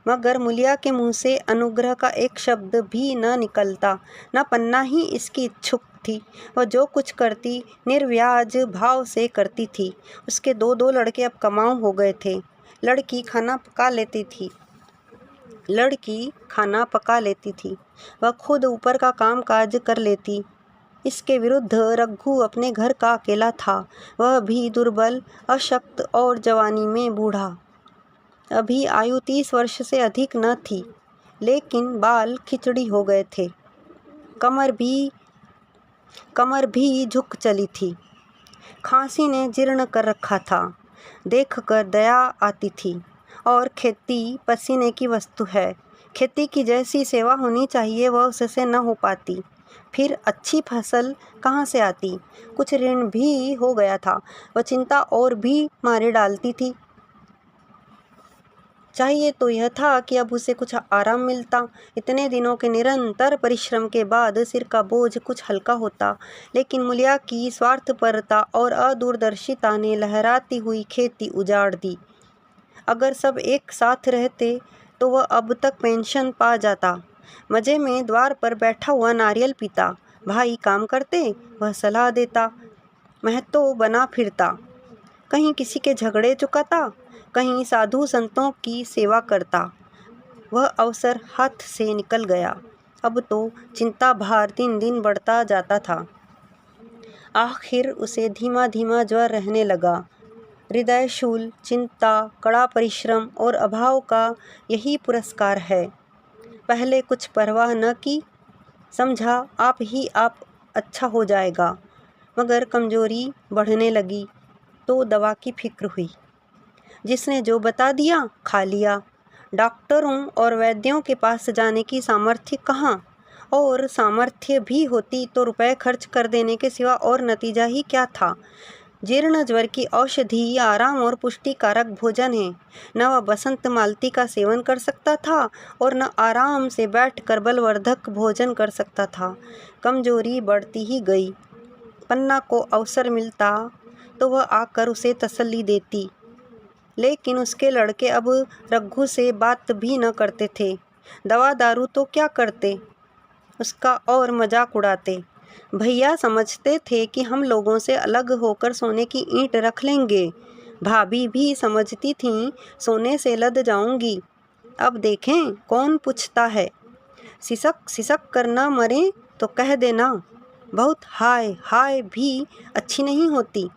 मगर मुलिया के मुंह से अनुग्रह का एक शब्द भी न निकलता। न पन्ना ही इसकी इच्छुक थी। वह जो कुछ करती निर्व्याज भाव से करती थी। उसके 2-2 लड़के अब कमाऊ हो गए थे। लड़की खाना पका लेती थी। वह खुद ऊपर का काम काज कर लेती। इसके विरुद्ध रघु अपने घर का अकेला था। वह भी दुर्बल, अशक्त और जवानी में बूढ़ा। अभी आयु 30 वर्ष से अधिक न थी, लेकिन बाल खिचड़ी हो गए थे। कमर भी झुक चली थी। खांसी ने जीर्ण कर रखा था। देखकर दया आती थी। और खेती पसीने की वस्तु है। खेती की जैसी सेवा होनी चाहिए वह उससे न हो पाती। फिर अच्छी फसल कहाँ से आती। कुछ ऋण भी हो गया था। वह चिंता और भी मारे डालती थी। चाहिए तो यह था कि अब उसे कुछ आराम मिलता। इतने दिनों के निरंतर परिश्रम के बाद सिर का बोझ कुछ हल्का होता। लेकिन मुलिया की स्वार्थपरता और अदूरदर्शिता ने लहराती हुई खेती उजाड़ दी। अगर सब एक साथ रहते तो वह अब तक पेंशन पा जाता। मजे में द्वार पर बैठा हुआ नारियल पीता। भाई काम करते, वह सलाह देता। महतो बना फिरता। कहीं किसी के झगड़े चुकाता, कहीं साधु संतों की सेवा करता। वह अवसर हाथ से निकल गया। अब तो चिंता भार दिन दिन बढ़ता जाता था। आखिर उसे धीमा धीमा ज्वर रहने लगा। हृदयशूल चिंता, कड़ा परिश्रम और अभाव का यही पुरस्कार है। पहले कुछ परवाह न की। समझा आप ही आप अच्छा हो जाएगा। मगर कमजोरी बढ़ने लगी तो दवा की फिक्र हुई। जिसने जो बता दिया खा लिया। डॉक्टरों और वैद्यों के पास जाने की सामर्थ्य कहाँ, और सामर्थ्य भी होती तो रुपए खर्च कर देने के सिवा और नतीजा ही क्या था। जीर्ण ज्वर की औषधि आराम और पुष्टिकारक भोजन है। न वह बसंत मालती का सेवन कर सकता था और न आराम से बैठकर बलवर्धक भोजन कर सकता था। कमजोरी बढ़ती ही गई। पन्ना को अवसर मिलता तो वह आकर उसे तसल्ली देती। लेकिन उसके लड़के अब रघु से बात भी न करते थे। दवा दारू तो क्या करते, उसका और मजाक उड़ाते। भैया समझते थे कि हम लोगों से अलग होकर सोने की ईंट रख लेंगे। भाभी भी समझती थीं सोने से लद जाऊंगी। अब देखें कौन पूछता है। सिसक सिसक कर न मरें तो कह देना। बहुत हाय हाय भी अच्छी नहीं होती।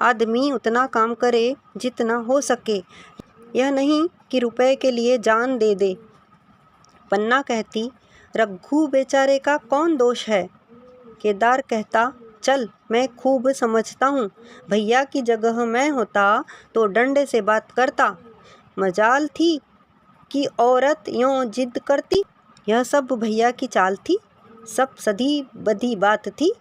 आदमी उतना काम करे जितना हो सके, यह नहीं कि रुपए के लिए जान दे दे। पन्ना कहती, रघु बेचारे का कौन दोष है। केदार कहता, चल, मैं खूब समझता हूँ, भैया की जगह मैं होता तो डंडे से बात करता। मजाल थी कि औरत यूँ जिद करती। यह सब भैया की चाल थी, सब सधी बधी बात थी।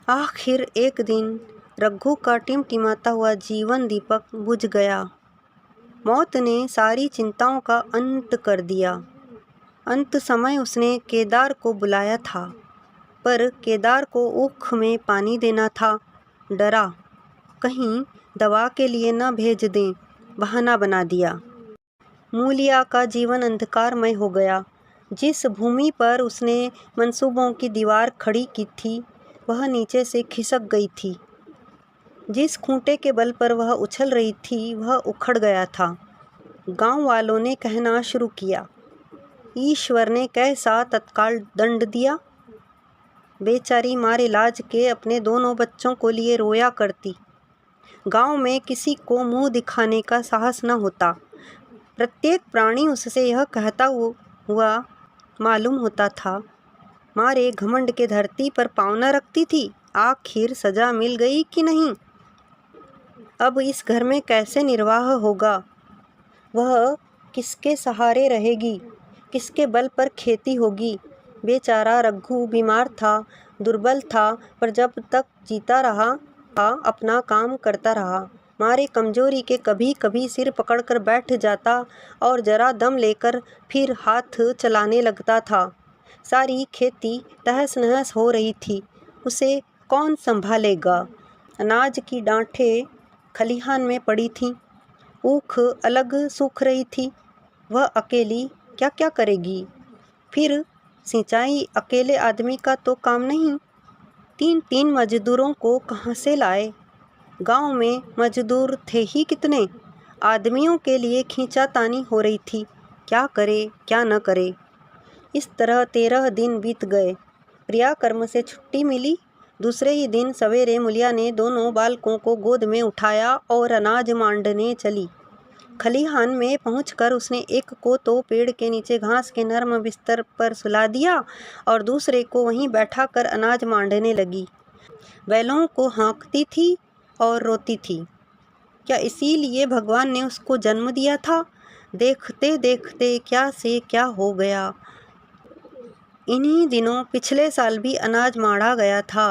आखिर एक दिन रघु का टिमटिमाता हुआ जीवन दीपक बुझ गया। मौत ने सारी चिंताओं का अंत कर दिया। अंत समय उसने केदार को बुलाया था, पर केदार को ऊख में पानी देना था। डरा कहीं दवा के लिए न भेज दें, बहाना बना दिया। मूलिया का जीवन अंधकारमय हो गया। जिस भूमि पर उसने मंसूबों की दीवार खड़ी की थी, वह नीचे से खिसक गई थी। जिस खूंटे के बल पर वह उछल रही थी, वह उखड़ गया था। गांव वालों ने कहना शुरू किया, ईश्वर ने कैसा तत्काल दंड दिया। बेचारी मारे लाज के अपने दोनों बच्चों को लिए रोया करती। गांव में किसी को मुंह दिखाने का साहस न होता। प्रत्येक प्राणी उससे यह कहता हुआ मालूम होता था, मारे घमंड के धरती पर पाँव न रखती थी। आखिर सजा मिल गई कि नहीं? अब इस घर में कैसे निर्वाह होगा? वह किसके सहारे रहेगी? किसके बल पर खेती होगी? बेचारा रघु बीमार था, दुर्बल था, पर जब तक जीता रहा अपना काम करता रहा। मारे कमजोरी के कभी कभी सिर पकड़कर बैठ जाता और जरा दम लेकर फिर हाथ चलाने लगता था। सारी खेती तहस नहस हो रही थी, उसे कौन संभालेगा? अनाज की डांठें खलिहान में पड़ी थीं, ऊख अलग सूख रही थी। वह अकेली क्या क्या करेगी? फिर सिंचाई अकेले आदमी का तो काम नहीं। 3-3 मजदूरों को कहाँ से लाए? गांव में मजदूर थे ही कितने? आदमियों के लिए खींचातानी हो रही थी, क्या करे क्या न करे। इस तरह 13 दिन बीत गए। क्रियाकर्म से छुट्टी मिली। दूसरे ही दिन सवेरे मूलिया ने दोनों बालकों को गोद में उठाया और अनाज मांडने चली। खलिहान में पहुंचकर उसने एक को तो पेड़ के नीचे घास के नर्म बिस्तर पर सुला दिया और दूसरे को वहीं बैठा कर अनाज मांडने लगी। बैलों को हाँकती थी और रोती थी। क्या इसीलिए भगवान ने उसको जन्म दिया था? देखते देखते क्या से क्या हो गया। इन्हीं दिनों पिछले साल भी अनाज माढ़ा गया था।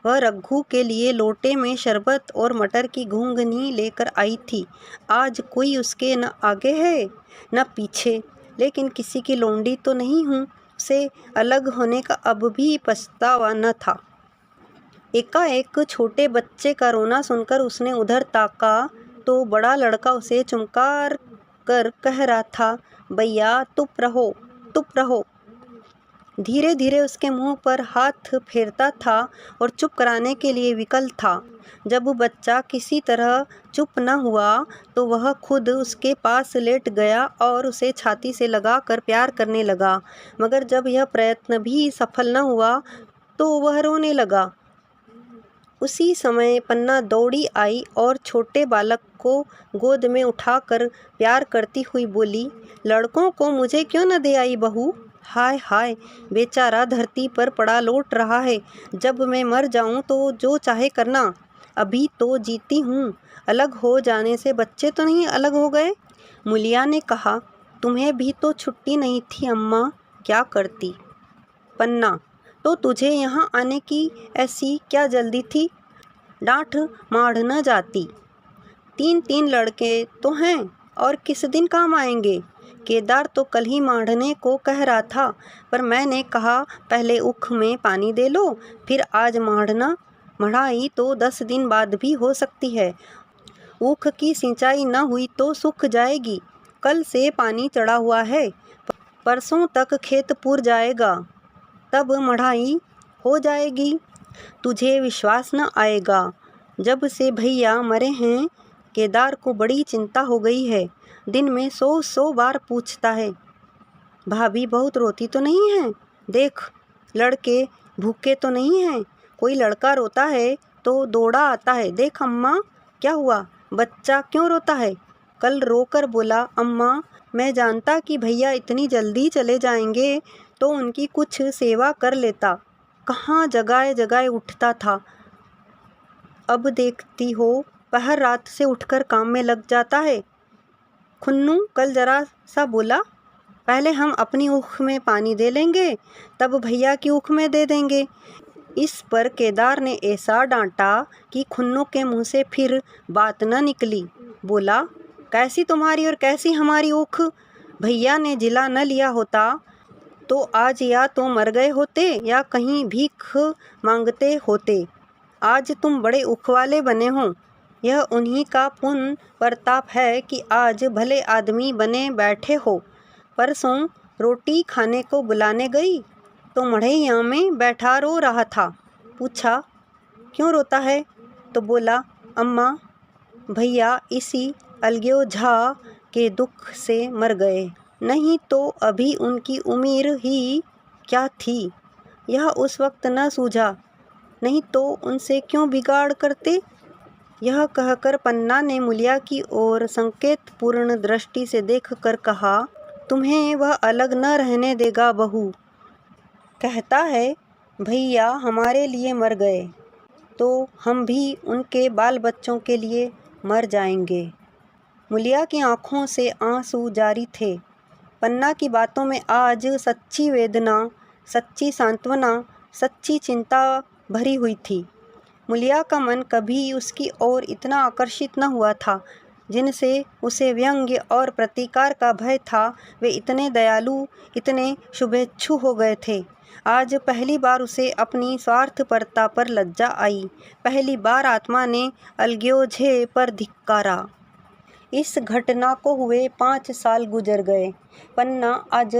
वह रघु के लिए लोटे में शरबत और मटर की घुंघनी लेकर आई थी। आज कोई उसके न आगे है न पीछे, लेकिन किसी की लोंडी तो नहीं हूँ। उसे अलग होने का अब भी पछतावा न था। एकाएक छोटे बच्चे का रोना सुनकर उसने उधर ताका तो बड़ा लड़का उसे चुमकार कर कह रहा था, भैया चुप रहो, चुप रहो। धीरे धीरे उसके मुंह पर हाथ फेरता था और चुप कराने के लिए विकल था। जब बच्चा किसी तरह चुप न हुआ तो वह खुद उसके पास लेट गया और उसे छाती से लगाकर प्यार करने लगा। मगर जब यह प्रयत्न भी सफल न हुआ तो वह रोने लगा। उसी समय पन्ना दौड़ी आई और छोटे बालक को गोद में उठाकर प्यार करती हुई बोली, लड़कों को मुझे क्यों न दे आई बहू? हाय हाय, बेचारा धरती पर पड़ा लौट रहा है। जब मैं मर जाऊं तो जो चाहे करना, अभी तो जीती हूँ। अलग हो जाने से बच्चे तो नहीं अलग हो गए? मूलिया ने कहा, तुम्हें भी तो छुट्टी नहीं थी अम्मा, क्या करती? पन्ना, तो तुझे यहाँ आने की ऐसी क्या जल्दी थी? डांठ माढ़ न जाती। 3-3 लड़के तो हैं और किस दिन काम आएंगे? केदार तो कल ही माढ़ने को कह रहा था, पर मैंने कहा पहले ऊख में पानी दे लो, फिर आज माढ़ना। मढ़ाई तो 10 दिन बाद भी हो सकती है। ऊख की सिंचाई न हुई तो सूख जाएगी। कल से पानी चढ़ा हुआ है, परसों तक खेत पूर जाएगा, तब मढ़ाई हो जाएगी। तुझे विश्वास न आएगा, जब से भैया मरे हैं केदार को बड़ी चिंता हो गई है। दिन में 100 बार पूछता है, भाभी बहुत रोती तो नहीं है? देख, लड़के भूखे तो नहीं हैं? कोई लड़का रोता है तो दौड़ा आता है, देख अम्मा क्या हुआ, बच्चा क्यों रोता है? कल रोकर बोला, अम्मा मैं जानता कि भैया इतनी जल्दी चले जाएंगे तो उनकी कुछ सेवा कर लेता। कहाँ जगाए जगाए उठता था। अब देखती हो पहर रात से उठकर काम में लग जाता है। खुन्नू कल जरा सा बोला, पहले हम अपनी ऊख में पानी दे लेंगे, तब भैया की ऊख में दे देंगे। इस पर केदार ने ऐसा डांटा कि खुन्नू के मुंह से फिर बात न निकली। बोला, कैसी तुम्हारी और कैसी हमारी ऊख? भैया ने जिला न लिया होता तो आज या तो मर गए होते या कहीं भीख मांगते होते। आज तुम बड़े ऊख वाले बने हो। यह उन्हीं का पुण्य प्रताप है कि आज भले आदमी बने बैठे हो। परसों रोटी खाने को बुलाने गई तो मढ़ैया में बैठा रो रहा था। पूछा, क्यों रोता है? तो बोला, अम्मा, भैया इसी अलग्यो झा के दुख से मर गए, नहीं तो अभी उनकी उम्र ही क्या थी। यह उस वक्त न सूझा, नहीं तो उनसे क्यों बिगाड़ करते। यह कहकर पन्ना ने मुलिया की ओर संकेतपूर्ण दृष्टि से देखकर कहा, तुम्हें वह अलग न रहने देगा बहू। कहता है भैया हमारे लिए मर गए तो हम भी उनके बाल बच्चों के लिए मर जाएंगे। मुलिया की आंखों से आंसू जारी थे। पन्ना की बातों में आज सच्ची वेदना, सच्ची सांत्वना, सच्ची चिंता भरी हुई थी। मुलिया का मन कभी उसकी ओर इतना आकर्षित न हुआ था। जिनसे उसे व्यंग्य और प्रतिकार का भय था, वे इतने दयालु, इतने शुभेच्छु हो गए थे। आज पहली बार उसे अपनी स्वार्थपरता पर लज्जा आई। पहली बार आत्मा ने अलग्योझे पर धिक्कारा। इस घटना को हुए 5 साल गुजर गए। पन्ना आज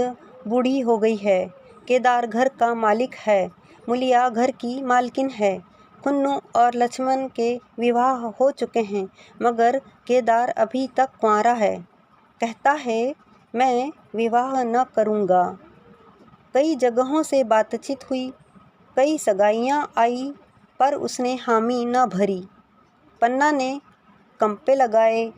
बूढ़ी हो गई है। केदार घर का मालिक है। मुलिया घर की मालकिन है। खुन्नू और लक्ष्मण के विवाह हो चुके हैं, मगर केदार अभी तक कुंवारा है। कहता है, मैं विवाह न करूँगा। कई जगहों से बातचीत हुई, कई सगाइयाँ आई, पर उसने हामी न भरी। पन्ना ने कंपे लगाए,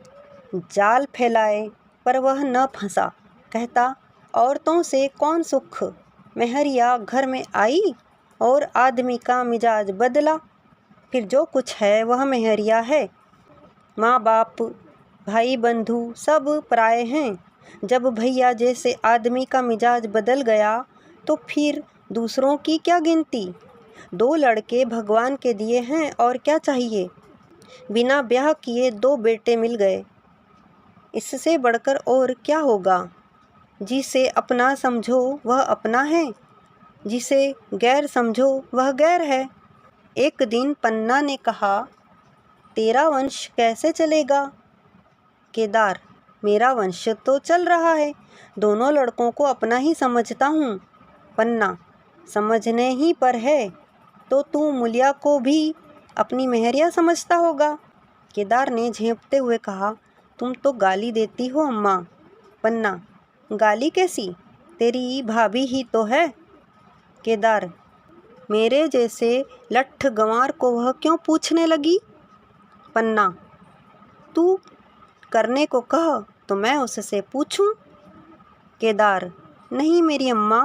जाल फैलाए, पर वह न फंसा। कहता, औरतों से कौन सुख। मेहरिया घर में आई और आदमी का मिजाज बदला, फिर जो कुछ है वह मेहरिया है। माँ बाप, भाई बंधु सब पराए हैं। जब भैया जैसे आदमी का मिजाज बदल गया तो फिर दूसरों की क्या गिनती। 2 लड़के भगवान के दिए हैं और क्या चाहिए। बिना ब्याह किए 2 बेटे मिल गए, इससे बढ़कर और क्या होगा। जिसे अपना समझो वह अपना है, जिसे गैर समझो वह गैर है। एक दिन पन्ना ने कहा, तेरा वंश कैसे चलेगा? केदार, मेरा वंश तो चल रहा है। दोनों लड़कों को अपना ही समझता हूँ। पन्ना, समझने ही पर है तो तू मुलिया को भी अपनी मेहरिया समझता होगा। केदार ने झेंपते हुए कहा, तुम तो गाली देती हो अम्मा। पन्ना, गाली कैसी? तेरी भाभी ही तो है। केदार, मेरे जैसे लट्ठ गंवार को वह क्यों पूछने लगी? पन्ना, तू करने को कह तो मैं उससे पूछूं। केदार, नहीं मेरी अम्मा,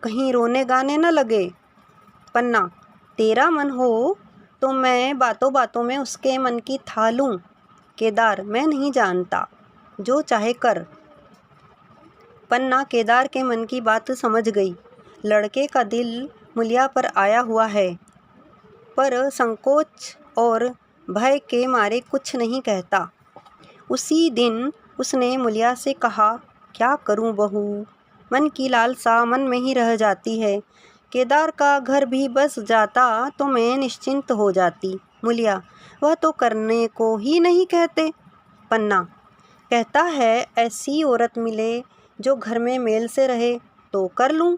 कहीं रोने गाने न लगे। पन्ना, तेरा मन हो तो मैं बातों बातों में उसके मन की था लूँ। केदार, मैं नहीं जानता, जो चाहे कर। पन्ना केदार के मन की बात समझ गई। लड़के का दिल मुलिया पर आया हुआ है, पर संकोच और भय के मारे कुछ नहीं कहता। उसी दिन उसने मुलिया से कहा, क्या करूं बहू, मन की लालसा मन में ही रह जाती है। केदार का घर भी बस जाता तो मैं निश्चिंत हो जाती। मुलिया, वह तो करने को ही नहीं कहते। पन्ना, कहता है ऐसी औरत मिले जो घर में मेल से रहे तो कर लूं।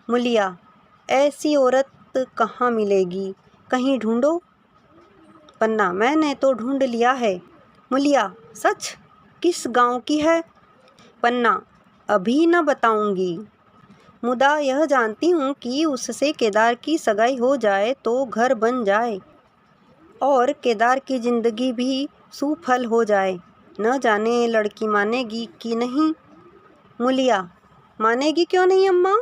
मुलिया, ऐसी औरत कहाँ मिलेगी, कहीं ढूंढो। पन्ना, मैंने तो ढूंढ लिया है। मुलिया, सच? किस गांव की है? पन्ना, अभी न बताऊंगी, मुदा यह जानती हूँ कि उससे केदार की सगाई हो जाए तो घर बन जाए और केदार की जिंदगी भी सुफल हो जाए। न जाने लड़की मानेगी कि नहीं। मुलिया, मानेगी क्यों नहीं अम्मा?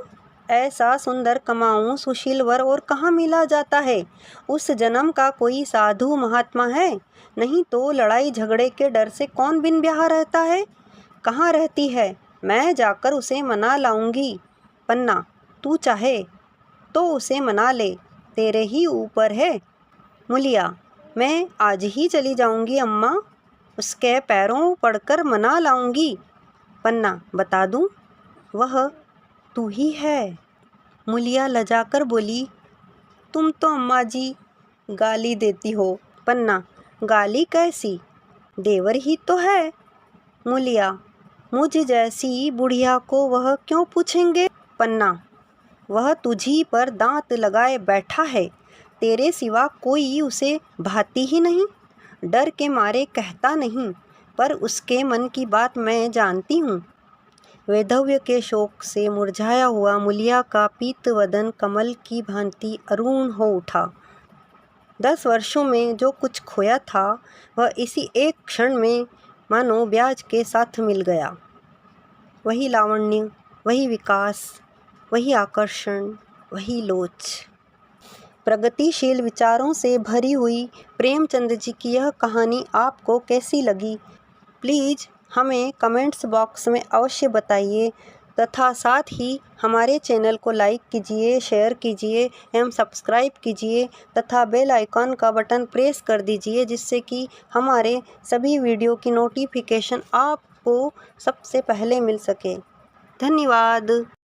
ऐसा सुंदर कमाऊं सुशील वर और कहाँ मिला जाता है। उस जन्म का कोई साधु महात्मा है, नहीं तो लड़ाई झगड़े के डर से कौन बिन ब्याह रहता है। कहाँ रहती है, मैं जाकर उसे मना लाऊंगी। पन्ना, तू चाहे तो उसे मना ले, तेरे ही ऊपर है। मूलिया, मैं आज ही चली जाऊंगी अम्मा, उसके पैरों पड़कर मना लाऊंगी। पन्ना, बता दूं, वह तू ही है। मूलिया लजाकर बोली, तुम तो अम्मा जी गाली देती हो। पन्ना, गाली कैसी, देवर ही तो है। मूलिया, मुझ जैसी बुढ़िया को वह क्यों पूछेंगे। पन्ना, वह तुझी पर दांत लगाए बैठा है, तेरे सिवा कोई उसे भाती ही नहीं। डर के मारे कहता नहीं, पर उसके मन की बात मैं जानती हूँ। वैधव्य के शोक से मुरझाया हुआ मूलिया का पीत वदन कमल की भांति अरुण हो उठा। 10 वर्षों में जो कुछ खोया था वह इसी एक क्षण में मानो ब्याज के साथ मिल गया। वही लावण्य, वही विकास, वही आकर्षण, वही लोच। प्रगतिशील विचारों से भरी हुई प्रेमचंद जी की यह कहानी आपको कैसी लगी, प्लीज़ हमें कमेंट्स बॉक्स में अवश्य बताइए तथा साथ ही हमारे चैनल को लाइक कीजिए, शेयर कीजिए एवं सब्सक्राइब कीजिए तथा बेल आइकॉन का बटन प्रेस कर दीजिए, जिससे कि हमारे सभी वीडियो की नोटिफिकेशन आपको सबसे पहले मिल सके। धन्यवाद।